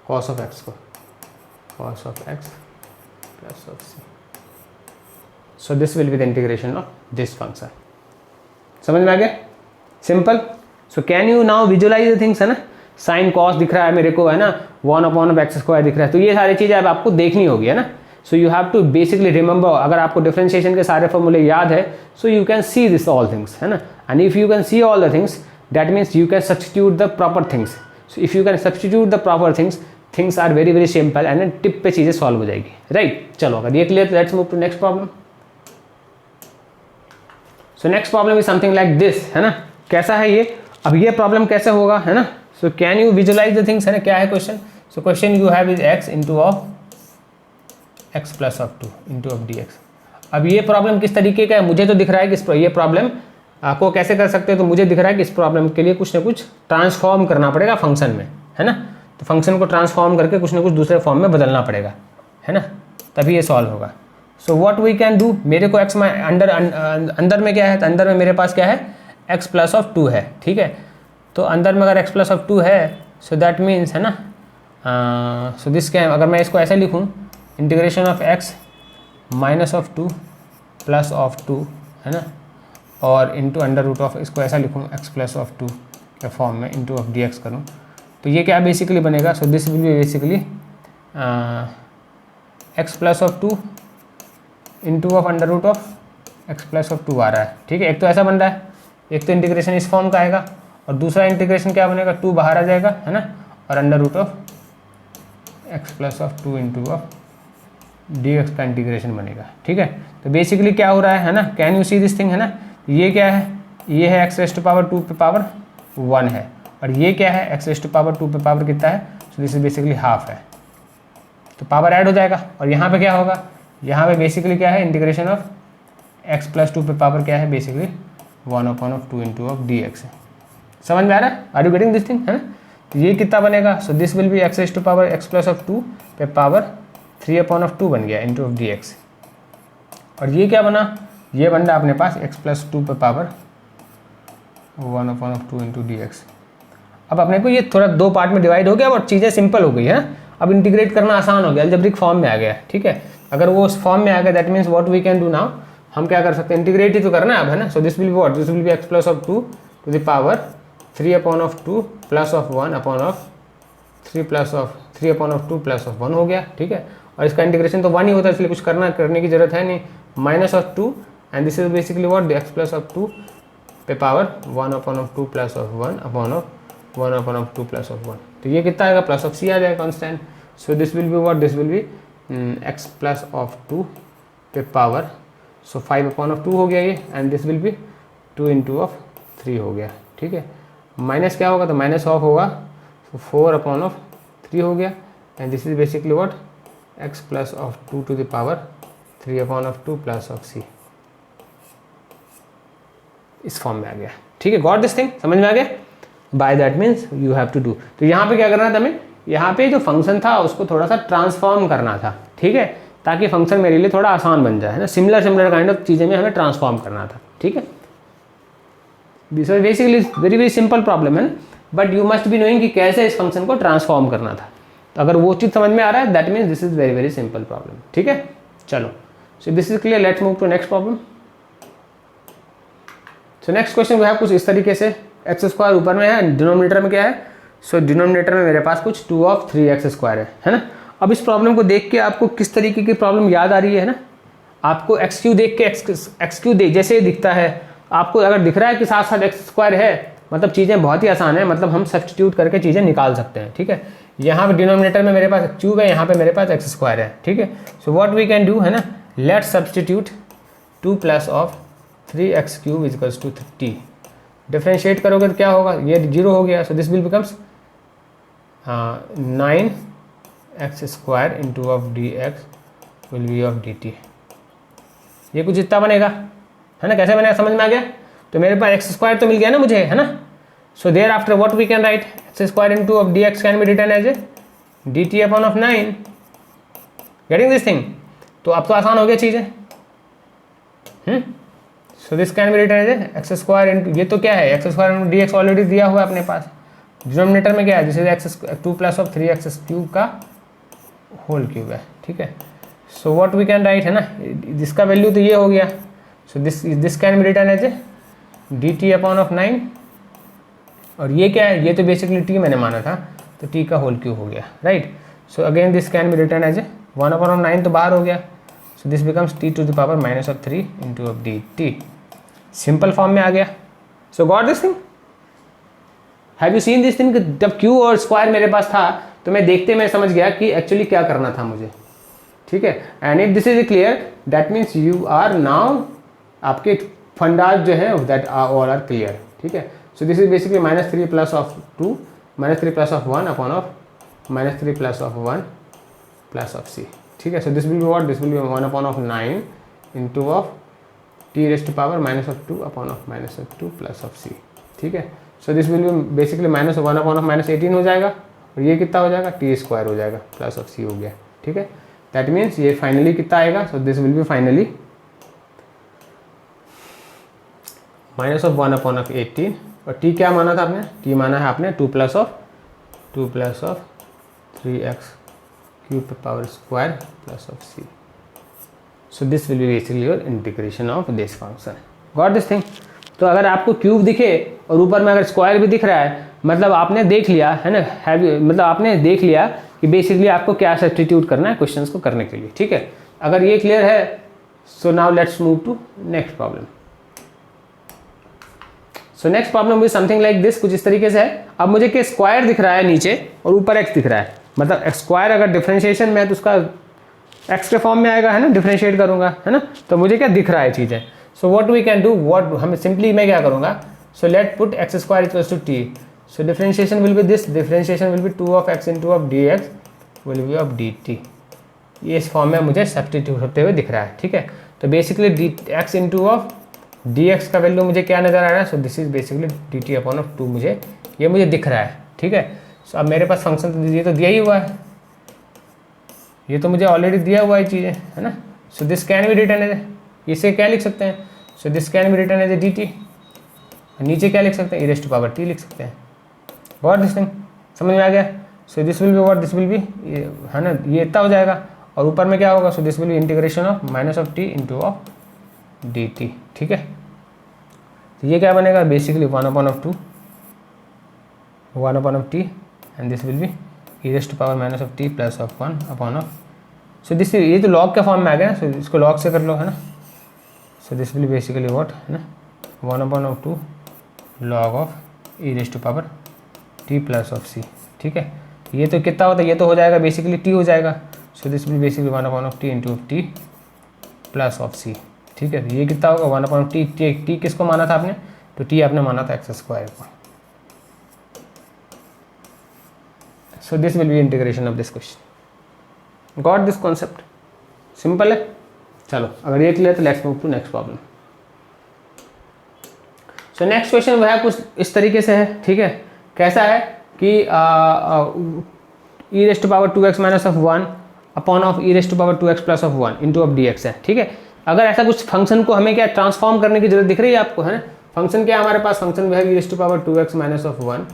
cos of x को, cos of x plus of c, so this will be the integration of this function, समझ में आ गया, simple. so can you now visualize the things, है ना, साइन कॉस दिख रहा है मेरे को, है ना, 1 अपॉन ऑफ एक्स स्क्वायर दिख रहा है, तो ये सारी चीज़ें अब आपको देखनी होगी, है ना। So you have to basically remember, अगर आपको डिफरेंशिएशन के सारे फॉर्मूले याद है, so you can see this all things, है ना, and if you can see all the things that means you can substitute the proper things, so if you can substitute the proper things are very very simple and tip पे चीज़ें solve हो जाएगी, right. चलो अगर ये clear, let's move to next problem. So next problem is something like this, है ना, कैसा है ये, अब ये प्रॉब्लम कैसे होगा, है ना, so can you visualize the things, है ना, क्या है question, so question you have is x into of x plus of 2 into of D x. अब ये प्रॉब्लम किस तरीके का है, मुझे तो दिख रहा है कि ये प्रॉब्लम आपको कैसे कर सकते हैं, तो मुझे दिख रहा है कि इस प्रॉब्लम के लिए कुछ ना कुछ ट्रांसफॉर्म करना पड़ेगा फंक्शन में, है ना। तो फंक्शन को ट्रांसफॉर्म करके कुछ ना कुछ दूसरे फॉर्म में बदलना पड़ेगा, है ना, तभी ये सॉल्व होगा। So what we can do, मेरे को एक्स अंदर में क्या है, तो अंदर में मेरे पास क्या है, एक्स प्लस ऑफ 2 है, ठीक है। तो अंदर में अगर एक्स प्लस ऑफ 2 है, सो दैट मीन्स, है ना, सो दिस क्या है, अगर मैं इसको ऐसे लिखूँ, integration of x minus of 2 plus of 2, है ना, और इंटू अंडर रूट ऑफ, इसको ऐसा लिखूँ एक्स प्लस ऑफ 2 के फॉर्म में इंटू ऑफ डी एक्स करूँ, तो ये क्या बेसिकली बनेगा, so this will be basically x plus of 2 into of under root of x plus of 2 आ रहा है, ठीक है। एक तो ऐसा बन रहा है, एक तो इंटीग्रेशन इस फॉर्म का आएगा, और दूसरा इंटीग्रेशन क्या बनेगा, 2 बाहर आ जाएगा, है ना, और under root of x plus of 2 into of D x का इंटीग्रेशन बनेगा, ठीक है। तो बेसिकली क्या हो रहा है ना, can you see this thing, है ना, ये क्या है, ये है एक्स रेज़ टू पावर 2 पे पावर 1 है, और ये क्या है, एक्स रेज़ टू पावर 2 पे पावर कितना है, so this is basically half है, तो पावर ऐड हो जाएगा, और यहाँ पे क्या होगा, यहाँ पे बेसिकली क्या है, इंटीग्रेशन ऑफ एक्स प्लस 2 पे पावर क्या है, basically 1/2 into of D x है। समझ में आ रहा है, are you getting this thing, है ना। तो ये कितना बनेगा, so this will be x raise to power x plus of 2 पे पावर 3/2 बन गया इंटू ऑफ डी एक्स, और ये क्या बना, ये बन रहा अपने पास एक्स प्लस 2 पे पावर 1/2 इंटू डी एक्स। अब अपने को ये थोड़ा 2 पार्ट में डिवाइड हो गया और चीज़ें सिंपल हो गई है, अब इंटीग्रेट करना आसान हो गया, अलजेब्रिक फॉर्म में आ गया, ठीक है। अगर वो उस फॉर्म में आ गया, that means what we can do now, हम क्या कर सकते हैं, इंटीग्रेट ही तो करना है अब, है ना। So this will be what, this will be x plus of 2 to the power 3/2 plus of 1/3 plus of 3/2 plus of 1 हो गया, ठीक है। और इसका इंटीग्रेशन तो 1 ही होता है, इसलिए कुछ करने की जरूरत है नहीं, minus of 2 and this is basically what, x plus of 2 पे power 1/2 plus of 1/2 plus of 1, तो ये कितना आएगा, प्लस ऑफ सी आ जाएगा constant. So this will be what, this will be x plus of 2 पे पावर, सो 5/2 हो गया ये, and this will be 2 into of 3 हो गया, ठीक है। माइनस क्या होगा, तो माइनस ऑफ होगा, तो 4/3 हो गया, and this is basically what, x plus of 2 to the power 3/2 plus of c, इस फॉर्म में आ गया, ठीक है। गॉट दिस थिंग, समझ में आ गया, by that means you have to do. तो यहाँ पे क्या करना था हमें, यहाँ पे जो फंक्शन था उसको थोड़ा सा ट्रांसफॉर्म करना था, ठीक है, ताकि फंक्शन मेरे लिए थोड़ा आसान बन जाए, है ना। सिमिलर काइंड ऑफ चीज़ें में हमें ट्रांसफॉर्म करना था, ठीक है। This is basically very very simple problem है, but you must be knowing कि कैसे इस फंक्शन को ट्रांसफॉर्म करना था। तो अगर वो चीज़ समझ में आ रहा है, that means this is very very simple problem, ठीक है। चलो, so this is clear, let's move to next problem. So next question जो है कुछ इस तरीके से, एक्स स्क्वायर ऊपर में है, डिनोमिनेटर में क्या है, सो डिनोमिनेटर में मेरे पास कुछ 2 ऑफ 3x स्क्वायर है ना। अब इस प्रॉब्लम को देख के आपको किस तरीके की प्रॉब्लम याद आ रही है ना, आपको एक्स क्यू देख के एक्स क्यू जैसे ही दिखता है, आपको अगर दिख रहा है कि साथ साथ एक्स स्क्वायर है, मतलब चीज़ें बहुत ही आसान है, मतलब हम सब्स्टिट्यूट करके चीज़ें निकाल सकते हैं, ठीक है। यहाँ पे डिनोमिनेटर में मेरे पास क्यूब है, यहाँ पे मेरे पास एक्स स्क्वायर है, ठीक है। So what we can do, है ना, let substitute 2 plus of 3x cube equals to 30, differentiate करोगे तो क्या होगा, ये 0 हो गया, so this will becomes 9x square into of D x will be of d t, ये कुछ इतना बनेगा, है ना। कैसे बनेगा समझ में आ गया, तो मेरे पास एक्स स्क्वायर तो मिल गया ना मुझे, है ना। So there after what we can write, x square into of D x can be written as a d t upon of 9, getting this thing. तो अब तो आसान हो गया चीज़ें, so this can be written as a x square into, ये तो क्या है, x square into D x already दिया हुआ है अपने पास, डिनोमिनेटर में क्या है, जैसे x 2 plus of 3x cube का होल क्यूब है, ठीक है। So what we can write, है ना, जिसका वैल्यू तो ये हो गया, so this can be written as a d t upon of 9, और ये क्या है, ये तो बेसिकली टी मैंने माना था, तो टी का होल क्यूब हो गया, right. So again this can be written as a 1/9 तो बाहर हो गया, so this becomes t to the power -3 into of d t, simple form में आ गया। So got this thing, have you seen this thing, जब cube और square मेरे पास था तो मैं देखते मैं समझ गया कि एक्चुअली क्या करना था मुझे, ठीक है। And if this is clear, that means you are now, आपके फंडाज जो है दैट ऑल आर क्लियर, ठीक है। So this is basically -3 plus of 2 -3 plus of 1 upon of -3 plus of 1 plus of c, ठीक है। So this will be what, this will be 1/9 into of t raise to power minus of 2 upon of minus of 2 plus of c, ठीक है। So this will be basically minus 1 upon of minus 18 हो जाएगा, और ये कितना हो जाएगा, T square हो जाएगा प्लस ऑफ सी हो गया, ठीक है। दैट मीन्स ये फाइनली कितना आएगा, सो this will B finally minus of 1 upon of 18, और टी क्या माना था आपने, टी माना है आपने 2 plus of 3x cube power square plus of c. So this will be basically your integration of this function. Got this thing. तो अगर आपको क्यूब दिखे और ऊपर में अगर स्क्वायर भी दिख रहा है, मतलब आपने देख लिया है ना, मतलब आपने देख लिया कि बेसिकली आपको क्या सब्स्टिट्यूट करना है क्वेश्चंस को करने के लिए, ठीक है। अगर ये क्लियर है, so now let's move to next problem. So next problem will something like this, कुछ इस तरीके से है। अब मुझे क्या स्क्वायर दिख रहा है नीचे और ऊपर एक्स दिख रहा है, मतलब स्क्वायर अगर डिफरेंशिएशन में है तो उसका एक्स के फॉर्म में आएगा, है ना, डिफरेंशिएट करूंगा, है ना। तो मुझे क्या दिख रहा है चीज़ें, so what we can do, what हम सिंपली मैं क्या करूंगा, so let put x square equals to t, so differentiation will be this, differentiation will be 2 of x into of D x will be of d t. ये इस form में मुझे substitute होते हुए दिख रहा है, ठीक है। तो basically D x into of D x का वैल्यू मुझे क्या नज़र आ रहा है, so this is basically D t upon of 2, मुझे ये मुझे दिख रहा है, ठीक है। सो अब मेरे पास फंक्शन तो ये तो दिया ही हुआ है, ये तो मुझे ऑलरेडी दिया हुआ है चीज़ें, है ना। So this can be written as, इसे क्या लिख सकते हैं, so this can be written as a d t, नीचे क्या लिख सकते हैं, e raise to power t लिख सकते हैं। व्हाट दिस थिंग, समझ में आ गया। So this will be what, this will B, है ना, ये इतना हो जाएगा, और ऊपर में क्या होगा, so this will be integration of minus of t into of d t, ठीक है। तो ये क्या बनेगा, basically 1 upon of 2 1 upon of t, and this will be e raise to power minus of t plus of 1 upon of, so this, ये तो log के form में आ गया, सो इसको लॉग से कर लो, है ना। So this will basically what, है ना, 1 upon of 2 log of e raise to power t plus of c, ठीक है। ये तो कितना होता है, ये तो हो जाएगा बेसिकली टी हो जाएगा, so this will basically 1 upon of t into t plus of c, ठीक है। ये कितना होगा, 1 अपॉन टी, टी किसको माना था आपने, तो टी आपने माना था एक्स स्क्वायर को। So this will be integration of this question. Got this concept, simple है। चलो अगर ये क्लियर तो let's move to next problem. So next question वह कुछ इस तरीके से है, ठीक है। कैसा है कि e raise to power 2x minus of 1 upon of e raise to power 2x plus of 1 into of D x है, ठीक है। अगर ऐसा कुछ फंक्शन को हमें क्या ट्रांसफॉर्म करने की जरूरत दिख रही है आपको, है ना। फंक्शन क्या है हमारे पास, फंक्शन वह e raise to power 2x minus of 1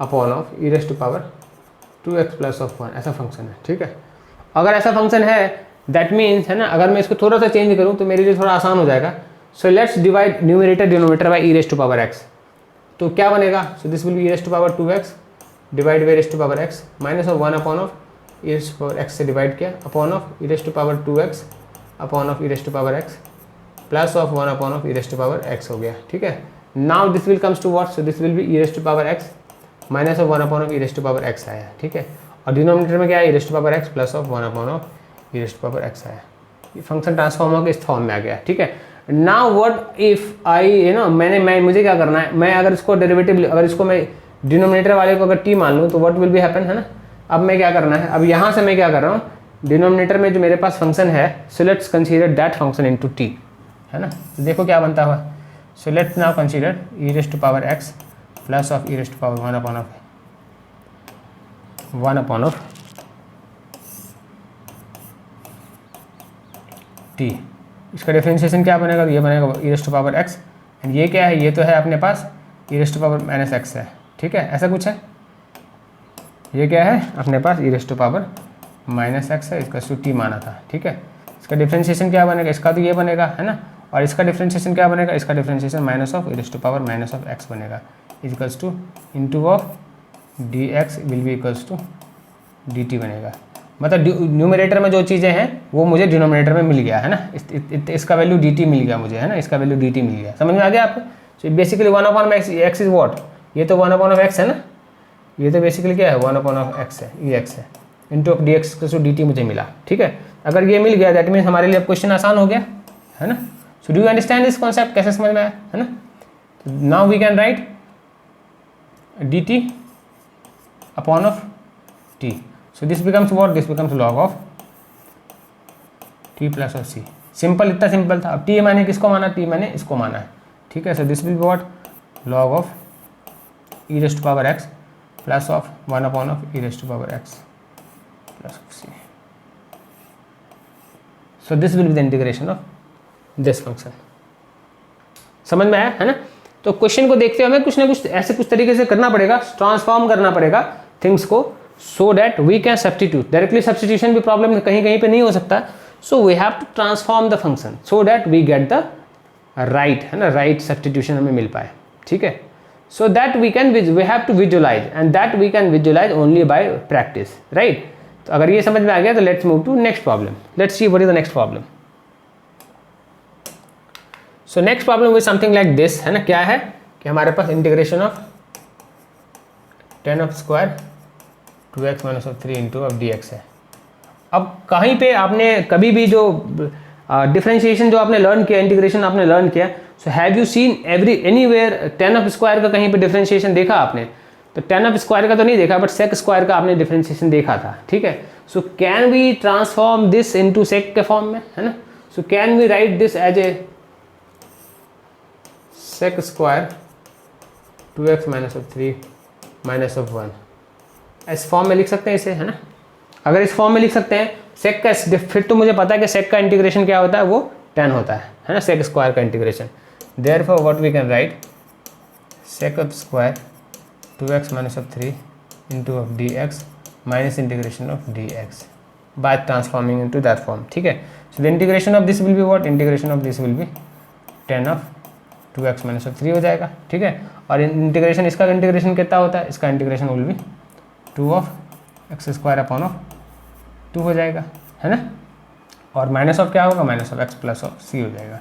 upon of e raise to power 2x plus of 1, ऐसा फंक्शन है, ठीक है। अगर ऐसा फंक्शन है दैट मीन्स, है ना, अगर मैं इसको थोड़ा सा चेंज करूँ तो मेरे लिए थोड़ा आसान हो जाएगा। So let's divide numerator denominator by e raise to power x, तो क्या बनेगा, so this will be e raise to power 2x divide by raise to power x minus of 1 upon of e raise to power x से divide किया upon of e raise to power 2x upon of e raise to power x plus of 1 upon of e raise to power x हो गया, ठीक है। Now this will comes to what, so this will be e raise to power x minus of 1 upon of e raise to power x आया, ठीक है। और denominator में क्या है, e raise to power x plus of 1 upon of e raise to power x आया। ये function transform होकर इस फॉर्म में आ गया, ठीक है। Now what if I, you know, मैं मुझे क्या करना है, मैं अगर इसको डेरिवेटिव, अगर इसको मैं डिनोमिनेटर वाले को अगर टी मान लूँ तो व्हाट विल बी हैपन, है ना। अब मैं क्या करना है, अब यहाँ से मैं क्या कर रहा हूँ, डिनोमिनेटर में जो मेरे पास फंक्शन है, so let's consider that function into t, है ना। तो देखो क्या बनता हुआ, so let's now consider e raise to power x plus of e raise to power 1 upon of t. इसका डिफरेंशिएशन क्या बनेगा, ये बनेगा e raise to power x, and ये क्या है, ये तो है अपने पास e raise to power minus x है, ठीक है, ऐसा कुछ है। ये क्या है अपने पास e raise to power minus x है, इसका टू टी माना था, ठीक है। इसका डिफरेंशिएशन क्या बनेगा, इसका तो ये बनेगा, है ना, और इसका डिफरेंशिएशन क्या बनेगा, इसका differentiation minus of e raise to power minus of x बनेगा, equals to into of D x will be equals to d t बनेगा। मतलब न्यूमरेटर में जो चीज़ें हैं वो मुझे डिनोमिनेटर में मिल गया, है ना। इसका वैल्यू डी टी मिल गया मुझे, है ना, इसका वैल्यू डी टी मिल गया, समझ में आ गया आपको। So basically 1 upon x is what, ये तो 1 अपॉन ऑफ एक्स है ना, ये तो बेसिकली क्या है 1 अपॉन ऑफ एक्स है, ई एक्स है, into of D x to d t मुझे मिला, ठीक है। अगर ये मिल गया दैट मीन्स हमारे लिए अब क्वेश्चन आसान हो गया, है ना। So do you understand this concept, कैसे समझ में आया, है ना। Now we can write d t upon of t, so this becomes what, this becomes log of t plus of c, simple, इतना सिंपल था। अब टी मैंने किसको माना, टी मैंने इसको माना है, ठीक है। So this will be what, log of e raise to power x plus of 1 upon of e raise to power x plus of c. So this will be the integration of this function. समझ में आया है ना। तो question को देखते हुए हमें कुछ ना कुछ ऐसे कुछ तरीके से करना पड़ेगा, ट्रांसफॉर्म करना पड़ेगा थिंग्स को, so that we can substitute. Directly substitution भी प्रॉब्लम कहीं कहीं पे नहीं हो सकता, so we have to transform the function so that we get the right, है ना, राइट सब्स्टिट्यूशन हमें मिल पाए, ठीक है। So that we have to visualize, and that we can visualize only by practice, right. तो अगर ये समझ में आ गया तो let's move to next problem. Let's see what is the next problem. So next problem is something like this, है ना। क्या है कि हमारे पास integration of tan of square 2x minus of 3 into of dx है। अब कहीं पे आपने कभी भी जो डिफरेंशिएशन जो आपने लर्न किया, इंटीग्रेशन आपने लर्न किया, so have you scene anywhere ten of square का कहीं पे डिफरेंशिएशन देखा आपने? तो टेन ऑफ स्क्वायर का तो नहीं देखा, बट सेक स्क्वायर का आपने डिफरेंशिएशन देखा था, ठीक है। So can we transform this into sec के फॉर्म में, है ना। So can we write this as a sec square 2x minus of 3 minus of 1, इस फॉर्म में लिख सकते हैं इसे, है ना। अगर इस फॉर्म में लिख सकते हैं सेक का, फिर तो मुझे पता है कि सेक का इंटीग्रेशन क्या होता है, वो 10 होता है ना, सेक स्क्वायर का integration. Therefore what we can write, sec of square 2x minus of 3 into of dx minus integration of dx by transforming into that form, ठीक है। So the integration of this will be what, integration of this will be 10 of 2x minus of 3 हो जाएगा, ठीक है। और integration, इसका integration कितना होता है, इसका integration will be 2 of x square upon of 2 हो जाएगा, है ना। और माइनस ऑफ क्या होगा, minus of x plus of c हो जाएगा।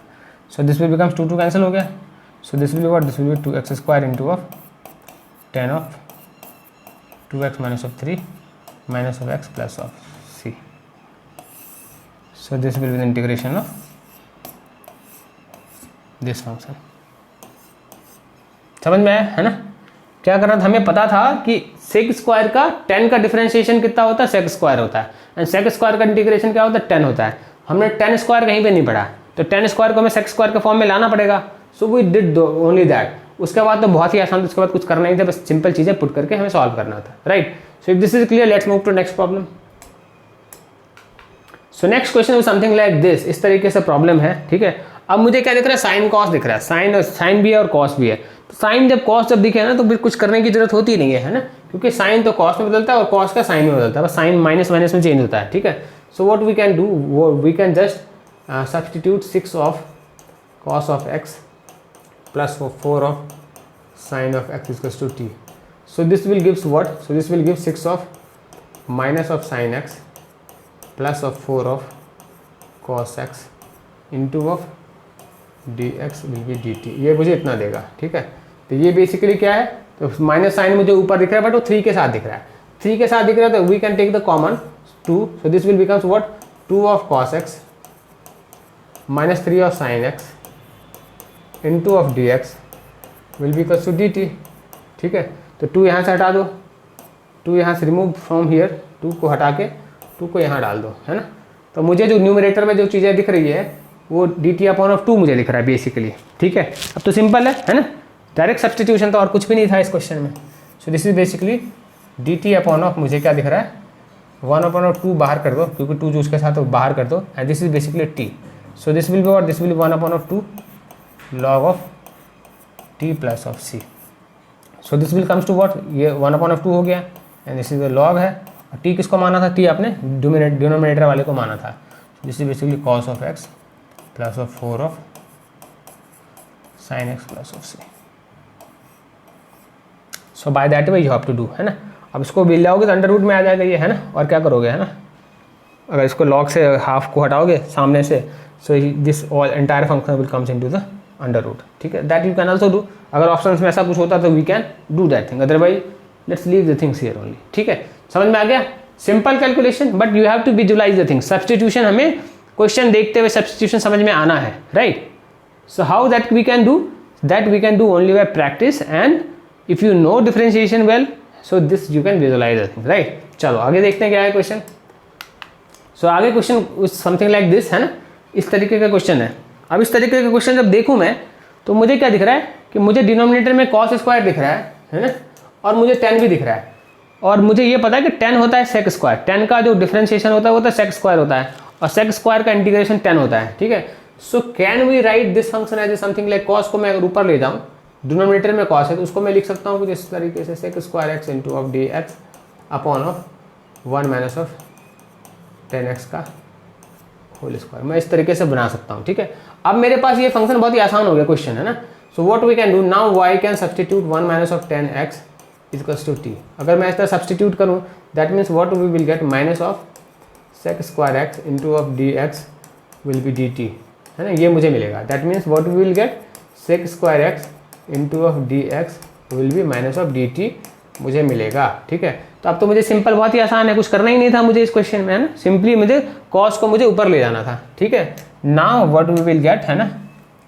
So this will becomes 2 cancel हो गया। So this will be what, this will be 2x square into of 10 of 2x minus of 3 minus of x plus of c. So this will be the integration of this function. समझ में आया, है ना। क्या करना था, हमें पता था कि सेक स्क्वायर का 10 का डिफरेंशिएशन कितना होता है, सेक स्क्वायर होता है, एंड सेक स्क्वायर का इंटीग्रेशन क्या होता है, 10 होता है। हमने 10 स्क्वायर कहीं पे नहीं पढ़ा, तो 10 स्क्वायर को हमें सेक स्क्वायर के फॉर्म में लाना पड़ेगा। So we did only that. उसके बाद तो बहुत ही आसान था, उसके बाद कुछ करना नहीं था, बस सिंपल चीज़ें पुट करके हमें सॉल्व करना था, right. So if this is clear, let's move to next problem. So next question is something like this, इस तरीके से प्रॉब्लम है, ठीक है। अब मुझे क्या दिख रहा है, साइन कॉस दिख रहा है, साइन भी है और कॉस भी है। तो साइन जब कॉस जब दिखे ना, तो फिर कुछ करने की जरूरत होती नहीं है ना, क्योंकि साइन तो कॉस में बदलता है और कॉस का साइन में बदलता है, बस साइन माइनस माइनस में चेंज होता है, ठीक है। So what we can do, we can just substitute 6 of cos of x plus 4 of sine of x equals to t. So this will gives what, so this will give 6 of minus of sine x plus of 4 of cos x into of dx will be dt। ये मुझे इतना देगा, ठीक है। तो ये basically क्या है, तो माइनस साइन मुझे ऊपर दिख रहा है, बट वो 3 के साथ दिख रहा है, 3 के साथ दिख रहा है, तो we can take the common 2। So this will becomes what, 2 of cos x minus 3 of sine x into of dx will be equals to dt, ठीक है। तो 2 यहाँ से हटा दो, 2 यहाँ से रिमूव फ्रॉम हियर, 2 को हटा के 2 को यहाँ डाल दो, है ना। तो मुझे जो न्यूमरेटर में जो चीज़ें दिख रही है वो dt अपॉन ऑफ 2 मुझे दिख रहा है बेसिकली, ठीक है। अब तो सिंपल है ना, डायरेक्ट सब्स्टिट्यूशन तो और कुछ भी नहीं था इस क्वेश्चन में। सो this is basically dt upon of, मुझे क्या दिख रहा है, 1 अपॉन ऑफ 2 बाहर कर दो, क्योंकि 2 जो उसके साथ है बाहर कर दो, and this is basically t। So this will be what, this will be 1 upon of 2 log of t plus of c। So this will comes to what, ये 1 अपॉन ऑफ 2 हो गया, and this is the log है। t किसको माना था, t आपने denominator वाले को माना था। This is basically cos of x plus of 4 of sine x plus of c. So by that way you have to do, है ना। अब इसको मिल जाओगे तो अंडर रूट में आ जाएगा ये, है ना। और क्या करोगे, है ना, अगर इसको लॉग से हाफ को हटाओगे सामने से, so this all entire function will comes into the under root, ठीक है। That you can also do. अगर ऑप्शन में ऐसा कुछ होता तो we can do that thing, otherwise let's leave the things here only, ठीक है। समझ में आ गया, simple calculation, but you have to visualise the things. Substitution, हमें क्वेश्चन देखते हुए सब्स्टिट्यूशन समझ में आना है, right. So how that we can do, that we can do only by practice, and if you know differentiation well, so this you can visualise the thing, right. चलो आगे देखते हैं क्या है क्वेश्चन। सो आगे क्वेश्चन समथिंग लाइक दिस, है ना। इस तरीके का क्वेश्चन है। अब इस तरीके का क्वेश्चन जब देखूँ मैं तो मुझे क्या दिख रहा है कि मुझे डिनोमिनेटर में कॉस स्क्वायर दिख रहा है ना, और मुझे 10 भी दिख रहा है, और मुझे ये पता है कि 10 होता है सेक स्क्वायर, 10 का जो डिफरेंशिएशन होता है वो तो सेक स्क्वायर होता है, और सेक स्क्वायर का इंटीग्रेशन 10 होता है, ठीक है। So can we write this function as something like cos को मैं अगर ऊपर ले जाऊँ, डिनोमिनेटर में कॉस है तो उसको मैं लिख सकता हूँ कुछ इस तरीके से, sec square x into of D x upon of 1 minus of 10x का होल स्क्वायर, मैं इस तरीके से बना सकता हूँ, ठीक है। अब मेरे पास ये फंक्शन बहुत ही आसान हो गया क्वेश्चन, है ना। So what we can do now, y can substitute 1 minus of 10x equals to t। अगर मैं इस तरह सब्सटीट्यूट करूँ that means what we will get minus of sec square x into of D x will be d t, है ना, ये मुझे मिलेगा। That means what we will get sec square x into of D x will be minus of d t मुझे मिलेगा, ठीक है। तो अब तो मुझे सिंपल, बहुत ही आसान है, कुछ करना ही नहीं था मुझे इस क्वेश्चन में, है ना। सिंपली मुझे कॉस को मुझे ऊपर ले जाना था, ठीक है। Now what we will get, है ना,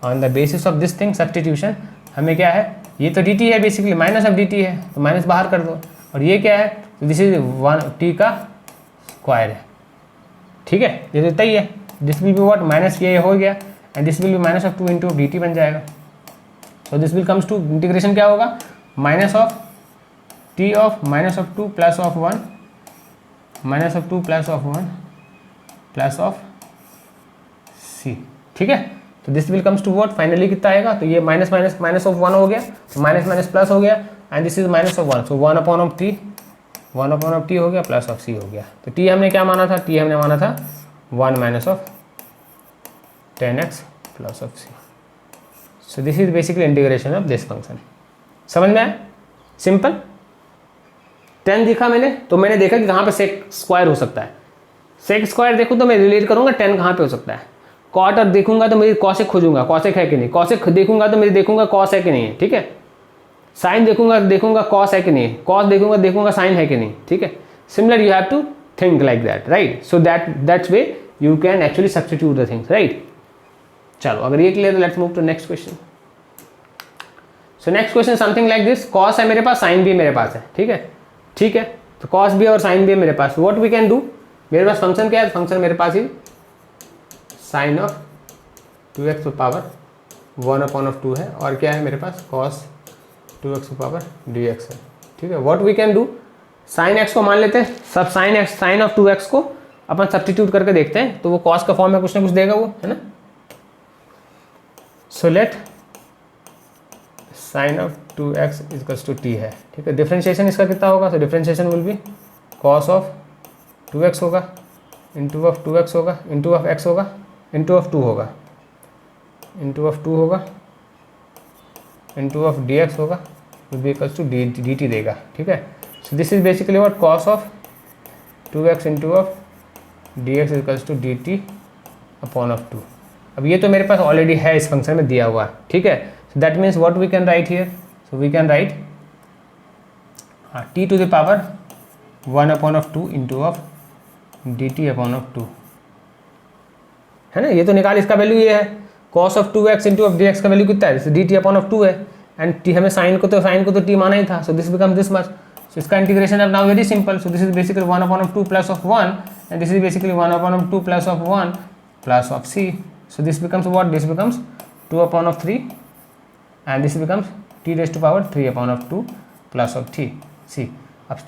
on the basis of this thing substitution, हमें क्या है, ये तो dt है बेसिकली, माइनस ऑफ dt है तो माइनस बाहर कर दो, और ये क्या है, तो दिस इज 1 t का स्क्वायर है, ठीक है, ये तो इतना ही है। This will be what, minus ये हो गया, and this will be minus of 2 into dt बन जाएगा। So this will comes to integration क्या होगा, minus of t of minus of 2 plus of 1 minus of 2 plus of 1 plus of c, ठीक है। तो this will comes to what, finally कितना आएगा, तो ये माइनस माइनस माइनस ऑफ 1 हो गया, तो माइनस माइनस प्लस हो गया, and this is minus of 1, so 1 upon of t, 1 upon of t हो गया प्लस ऑफ c हो गया। तो t हमने क्या माना था, t हमने माना था 1 minus of 10x plus of c। So this is basically integration of this function. समझ में आया, सिंपल। 10 दिखा मैंने, तो मैंने देखा कि कहाँ पे सेक स्क्वायर हो सकता है, सेक स्क्वायर देखूँ तो मैं रिलेट करूँगा 10 कहाँ पे हो सकता है। कॉट और देखूंगा तो मेरी कॉसेक खोजूंगा, कॉसेक है कि नहीं, कॉसेक देखूंगा तो मेरी देखूंगा कॉस है कि नहीं है, ठीक है। साइन देखूंगा कॉस है कि नहीं, कॉस देखूंगा साइन है कि नहीं, ठीक है। Similar you have to think like that, right. So that's way you can actually substitute the things, right. चलो अगर ये clear, let's move to next question. So next question something like this, cos है मेरे पास, sign भी मेरे पास है, ठीक है, ठीक है। तो कॉस भी और साइन भी मेरे पास, व्हाट वी कैन डू, मेरे पास फंक्शन क्या है, फंक्शन मेरे पास ही sine of 2x power 1 upon of 2 है, और क्या है मेरे पास कॉस 2x पावर dx है, ठीक है। What we can do, sine x को मान लेते हैं, सब साइन ऑफ 2x को अपन सब्स्टिट्यूट करके देखते हैं, तो वो कॉस का फॉर्म में कुछ ना कुछ देगा वो, है ना। So let sine of 2x equals to t है, ठीक है। डिफरेंशिएशन इसका कितना होगा, तो differentiation will be cos of 2x होगा इंटू ऑफ 2x होगा इंटू ऑफ x होगा इंटू ऑफ 2 होगा इंटू ऑफ 2 होगा इंटू ऑफ dx होगा, will be equals to dt देगा, ठीक है। So this is basically what, cos of 2x into of dx equals to dt upon of 2। अब ये तो मेरे पास ऑलरेडी है, इस फंक्शन में दिया हुआ, ठीक है। So that means what we can write here, so we can write t to the power 1 upon of 2 into of dt upon of 2, है ना। ये तो निकाल, इसका वैल्यू ये है, cos of 2x into of dx का वैल्यू कितना है, जैसे dt अपॉन ऑफ 2 है, एंड t हमें साइन को तो t माना ही था, so this become this much. So इसका इंटीग्रेशन अब now very simple, so this is basically 1 upon of 2 plus of 1, and this is basically 1 upon of 2 plus of 1 plus of c। So this becomes what, this becomes 2 upon of 3, and this becomes t raise to power 3 upon of 2 plus of c। अब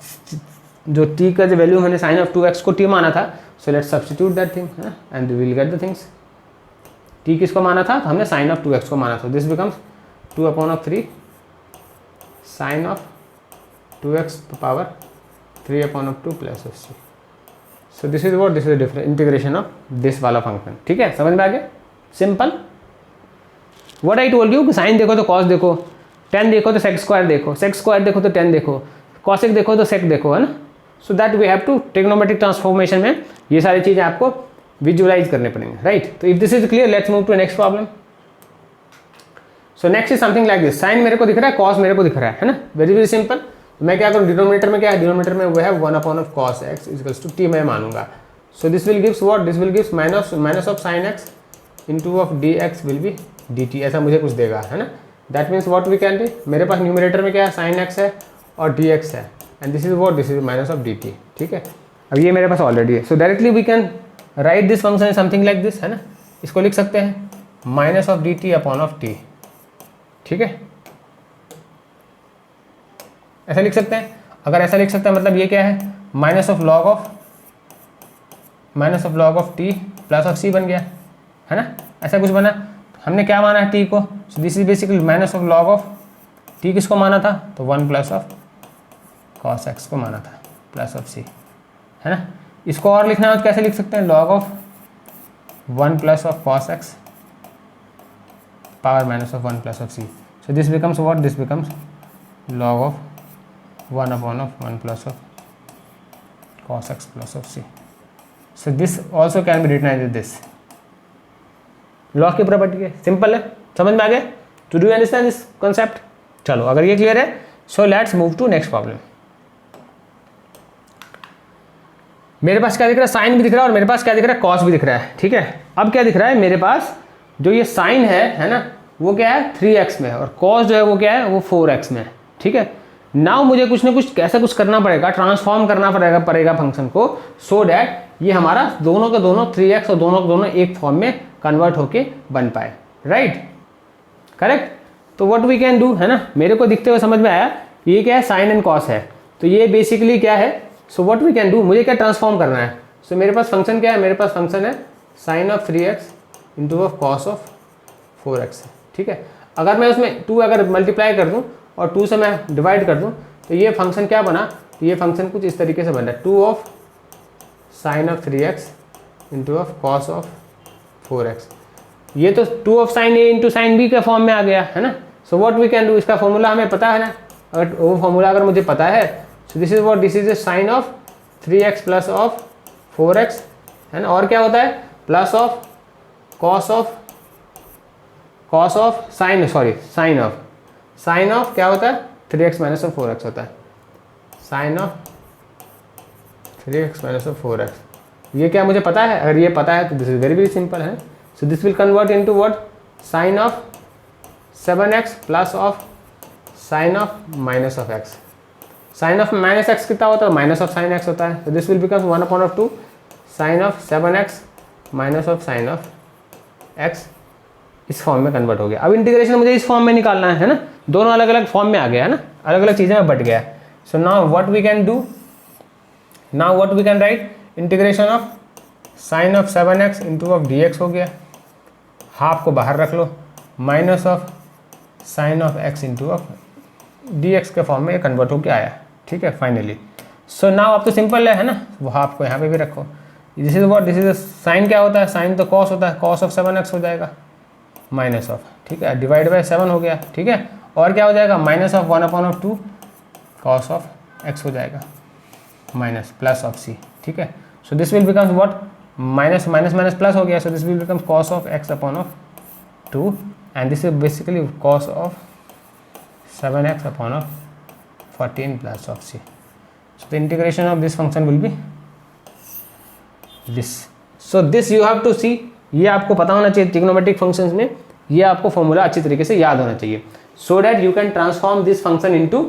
जो t का जो value हमने sign of 2x को t माना था, so let's substitute that thing and we will get the things. t किसको माना था, तो हमने साइन ऑफ 2x को माना था, this becomes 2 upon of 3 sine of 2x power 3 upon of 2 plus of c। So this is what, this is different integration of this वाला function, ठीक है। समझ में आ गया, simple. What I told you, sine देखो तो कॉस देखो, टेन देखो तो सेक स्क्वायर देखो, सेक स्क्वायर देखो तो टेन देखो, कॉसेक देखो तो सेक देखो, है ना। So that we have to trigonometric transformation में ये सारी चीज़ें आपको विजुअलाइज करने पड़ेंगे, राइट। तो if this is clear, let's move to next problem. So next is something like this, sine मेरे को दिख रहा है, कॉस मेरे को दिख रहा है ना, वेरी वेरी सिंपल। मैं क्या करूँ, डिनोमिनेटर में क्या है, डिनोमिनेटर में वो है 1 upon of cos x equals to t मैं मानूंगा। So this will gives what, this will gives minus of sine x into of D x will be dt, ऐसा मुझे कुछ देगा, है ना। That means what we can do, मेरे पास न्यूमरेटर में क्या है, साइन एक्स है और dx है, and this is what, this is minus of dt, ठीक है। अब ये मेरे पास ऑलरेडी है, so directly we can write this function something like this, है ना। इसको लिख सकते हैं minus of d t upon of t, ठीक है, ऐसा लिख सकते हैं। अगर ऐसा लिख सकते हैं मतलब ये क्या है, minus of log of t plus of c बन गया, है ना, ऐसा कुछ बना। हमने क्या माना है टी को, so this is basically minus of log of T, किसको माना था, तो 1 प्लस ऑफ कॉस एक्स को माना था प्लस ऑफ सी, है ना। इसको और लिखना है तो कैसे लिख सकते हैं, log of 1 plus of cos x power minus of 1 plus of c, so this becomes what, this becomes log of 1 upon of 1 plus of cos x plus of c. So this also can be written as this. Law की property है, simple है, समझ में आ गया। To do understand this concept. चलो अगर ये क्लियर है, so let's move to next problem. मेरे पास क्या दिख रहा है, साइन भी दिख रहा है और मेरे पास क्या दिख रहा है, कॉस भी दिख रहा है, ठीक है। अब क्या दिख रहा है मेरे पास, जो ये साइन है ना, वो क्या है 3x में है और कॉस जो है वो क्या है, वो 4x में है, ठीक है। नाउ मुझे कुछ ना कुछ ऐसा कुछ करना पड़ेगा, ट्रांसफॉर्म करना पड़ेगा फंक्शन को, सो डैट ये हमारा दोनों के दोनों 3x और दोनों के दोनों एक फॉर्म में कन्वर्ट होके बन पाए, राइट, करेक्ट। तो व्हाट वी कैन डू, है ना, मेरे को दिखते हुए समझ में आया ये क्या है, साइन एंड कॉस है, तो ये बेसिकली क्या है, so what we can do, मुझे क्या ट्रांसफॉर्म करना है। सो मेरे पास फंक्शन क्या है, मेरे पास फंक्शन है sine of 3x into of cos of 4x, ठीक है। अगर मैं उसमें 2 अगर मल्टीप्लाई कर दूं और 2 से मैं डिवाइड कर दूं तो ये फंक्शन क्या बना, तो ये फंक्शन कुछ इस तरीके से बन रहा है, 2 of sine of 3x into of cos of 4x। ये तो 2 of sine a into sine b के फॉर्म में आ गया, है ना। So what we can do, इसका फॉर्मूला हमें पता है ना, अगर वो फॉर्मूला अगर मुझे पता है, so this is what, this is sine of 3x plus of 4x, है ना। और क्या होता है, plus of cos of sine of क्या होता है, 3x माइनस ऑफ 4x होता है, sine of 3x minus of 4x। ये क्या मुझे पता है, अगर ये पता है तो दिस इज वेरी सिंपल है। So this will convert into what, sine of 7x plus of sine of minus of x। Sine of minus x कितना होता है, माइनस ऑफ साइन एक्स होता है, तो this will become 1 upon of 2 sine of 7x minus of sine of x। इस form में convert हो गया। अब इंटीग्रेशन मुझे इस फॉर्म में निकालना है ना, दोनों अलग अलग फॉर्म में आ गया है ना, अलग अलग चीज़ें में बट गया है। So now what we can do, now what we can write, integration of sine of 7x into of dx हो गया, हाफ को बाहर रख लो, minus of sine of x into of dx के फॉर्म में कन्वर्ट होकर आया, ठीक है, फाइनली। सो नाउ अब तो सिंपल है ना, वो हाफ को यहाँ पे भी रखो, this is what, this is sine क्या होता है, साइन तो कॉस होता है, कॉस ऑफ 7x हो जाएगा माइनस ऑफ, ठीक है, डिवाइड बाय 7 हो गया, ठीक है। और क्या हो जाएगा, minus of 1 upon of 2 cos of x हो जाएगा माइनस प्लस ऑफ c, ठीक है। So this will becomes what, minus minus minus plus हो गया, so this will becomes cos of x upon of 2 and this is basically cos of 7x upon of 14 plus of c। So the integration of this function will be this. So this you have to सी, ये आपको पता होना चाहिए trigonometric functions में, ये आपको formula अच्छी तरीके से याद होना चाहिए, so that you can transform this function into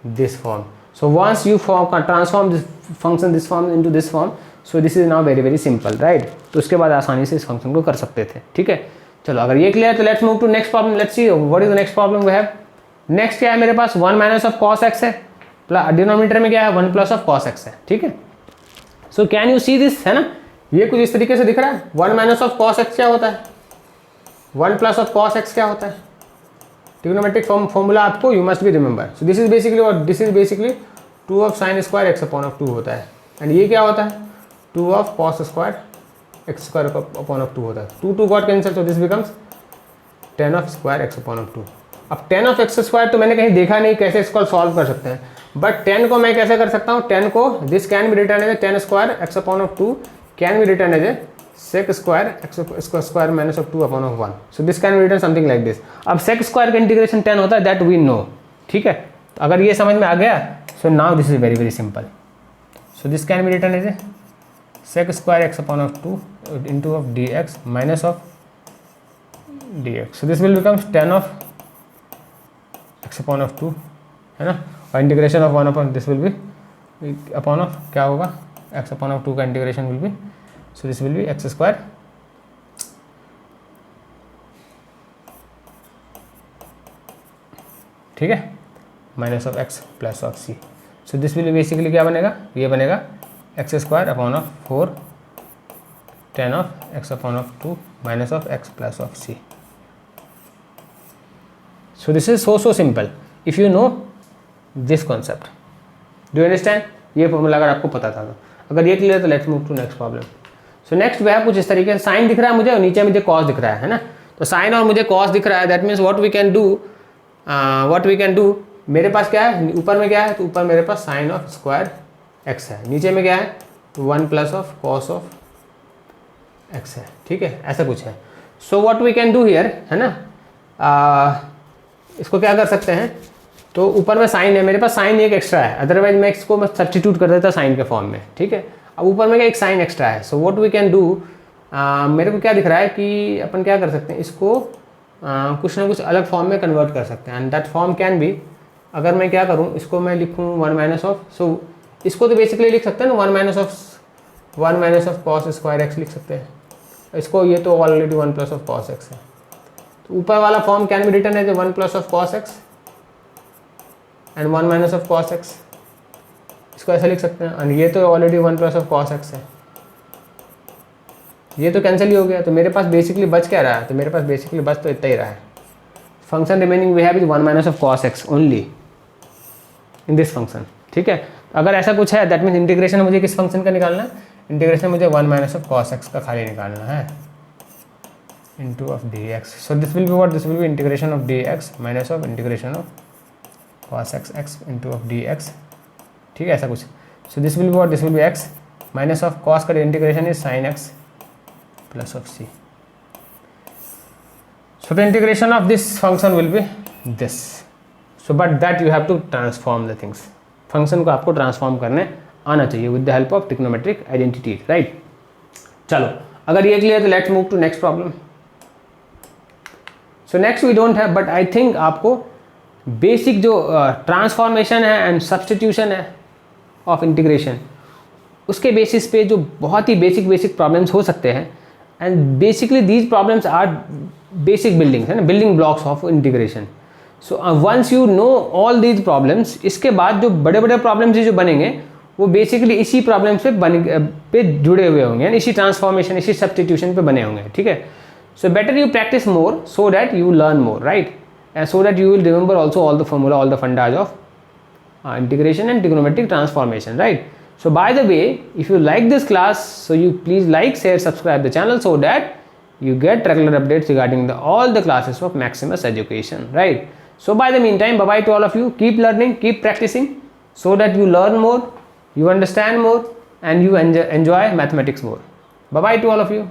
this form. So once you transform this function this form into this form, so this is now very simple, right. तो उसके बाद आसानी से इस फंक्शन को कर सकते थे, ठीक है। चलो अगर ये क्लियर तो let's move to next problem, let's see what is the next problem we have. Next क्या है मेरे पास, 1 माइनस ऑफ कॉस एक्स है, डिनोमिनेटर में क्या है 1 प्लस ऑफ कॉस एक्स है, ठीक है। So can you see this, है ना, ये कुछ इस तरीके से दिख रहा है। 1 माइनस ऑफ कॉस एक्स क्या होता है, 1 प्लस ऑफ कॉस एक्स क्या होता है, ट्रिग्नोमेट्रिक फॉर्मूला आपको you must be remember. So this is basically और this is basically 2 of sine square x upon of 2 होता है, एंड ये क्या होता है 2 of cos square x square upon of 2 होता है। 2 got cancel, so this becomes 10 of square x upon of 2। अब 10 ऑफ एक्स स्क्वायर तो मैंने कहीं देखा नहीं कैसे इसको सॉल्व कर सकते हैं, बट 10 को मैं कैसे कर सकता हूँ, 10 को this can be return as 10 square x upon of 2 can be return as sec square x square minus of 2 upon of 1। So this can be written something like this. अब sec स्क्वायर का integration 10 होता है, that we know, ठीक है। तो अगर ये समझ में आ गया, so now this is very simple. So this can be return as sec square x upon of 2 into of dx minus of dx। So this will becomes 10 of x upon of 2, है ना, और integration of 1 upon this will be upon of क्या होगा, x upon of 2 का integration will be, so this will be x square ठीक है, minus of x plus of c. So this will basically क्या बनेगा, ये बनेगा x square upon of 4 tan of x upon of 2 minus of x plus of c. So this is so simple if you know this concept. Do you understand? ये formula अगर आपको पता था तो, अगर ये क्लियर तो let's move to next problem. So next way है कुछ इस तरीके से, साइन दिख रहा है मुझे और नीचे मुझे कॉस दिख रहा है ना, तो साइन और मुझे कॉस दिख रहा है, that means what we can do, मेरे पास क्या है, ऊपर में क्या है, तो ऊपर मेरे पास साइन ऑफ स्क्वायर एक्स है, नीचे में क्या है, 1 plus of cos of x है, ठीक है, ऐसा कुछ है। So what we can do here, है ना, इसको क्या कर सकते हैं, तो ऊपर में साइन है, मेरे पास साइन एक एक्स्ट्रा है, अदरवाइज मैं इसको मैं सब्स्टिट्यूट कर देता साइन के फॉर्म में, ठीक है। अब ऊपर में एक साइन एक्स्ट्रा है, so what we can do, मेरे को क्या दिख रहा है कि अपन क्या कर सकते हैं, इसको कुछ ना कुछ अलग फॉर्म में कन्वर्ट कर सकते हैं, and that form can B, अगर मैं क्या करूँ, इसको मैं लिखूँ 1 माइनस ऑफ, सो इसको तो बेसिकली लिख सकते हैं ना 1 minus of cos square x लिख सकते हैं, इसको ये तो already 1 plus of cos x है, तो ऊपर वाला form can be written as 1 plus of cos x and 1 minus of cos x, इसको ऐसा लिख सकते हैं, और ये तो already 1 plus of cos x है, ये तो कैंसिल ही हो गया, तो मेरे पास बेसिकली बच क्या रहा है, तो मेरे पास बेसिकली बच तो इतना ही रहा है, function remaining we have is 1 minus of cos x only in this function, ठीक है। अगर ऐसा कुछ है दैट मीन्स इंटीग्रेशन मुझे किस फंक्शन का निकालना है, इंटीग्रेशन मुझे 1 माइनस ऑफ कॉस एक्स का खाली निकालना है into of D x. So this will be what, this will be integration of D x minus of integration of cos x x into of D x, ठीक है, ऐसा कुछ। So this will be what, this will be x minus of cos का integration is sine x plus of c. So the integration of this function will be this. So but that you have to transform the things, function को आपको transform करने आना चाहिए with the help of trigonometric identity, right. चलो अगर ये clear तो let's move to next problem. So next we don't have, but I think आपको बेसिक जो ट्रांसफॉर्मेशन है एंड सब्स्टिट्यूशन है ऑफ इंटीग्रेशन, उसके बेसिस पे जो बहुत ही बेसिक प्रॉब्लम्स हो सकते हैं, and basically these problems are basic buildings, है ना, building blocks of integration. So once you know all these problems, इसके बाद जो बड़े प्रॉब्लम्स जो बनेंगे वो बेसिकली इसी प्रॉब्लम पे जुड़े हुए होंगे, यानी इसी ट्रांसफॉर्मेशन, इसी सब्स्टिट्यूशन पे बने होंगे, ठीक है। So better you practice more so that you learn more, right, and so that you will remember also all the formula, all the fundas of integration and trigonometric transformation, right. So by the way, if you like this class, so you please like, share, subscribe the channel so that you get regular updates regarding all the classes of Maximus Education, right. So by the meantime, bye bye to all of you, keep learning, keep practicing so that you learn more, you understand more, and you enjoy mathematics more. Bye bye to all of you.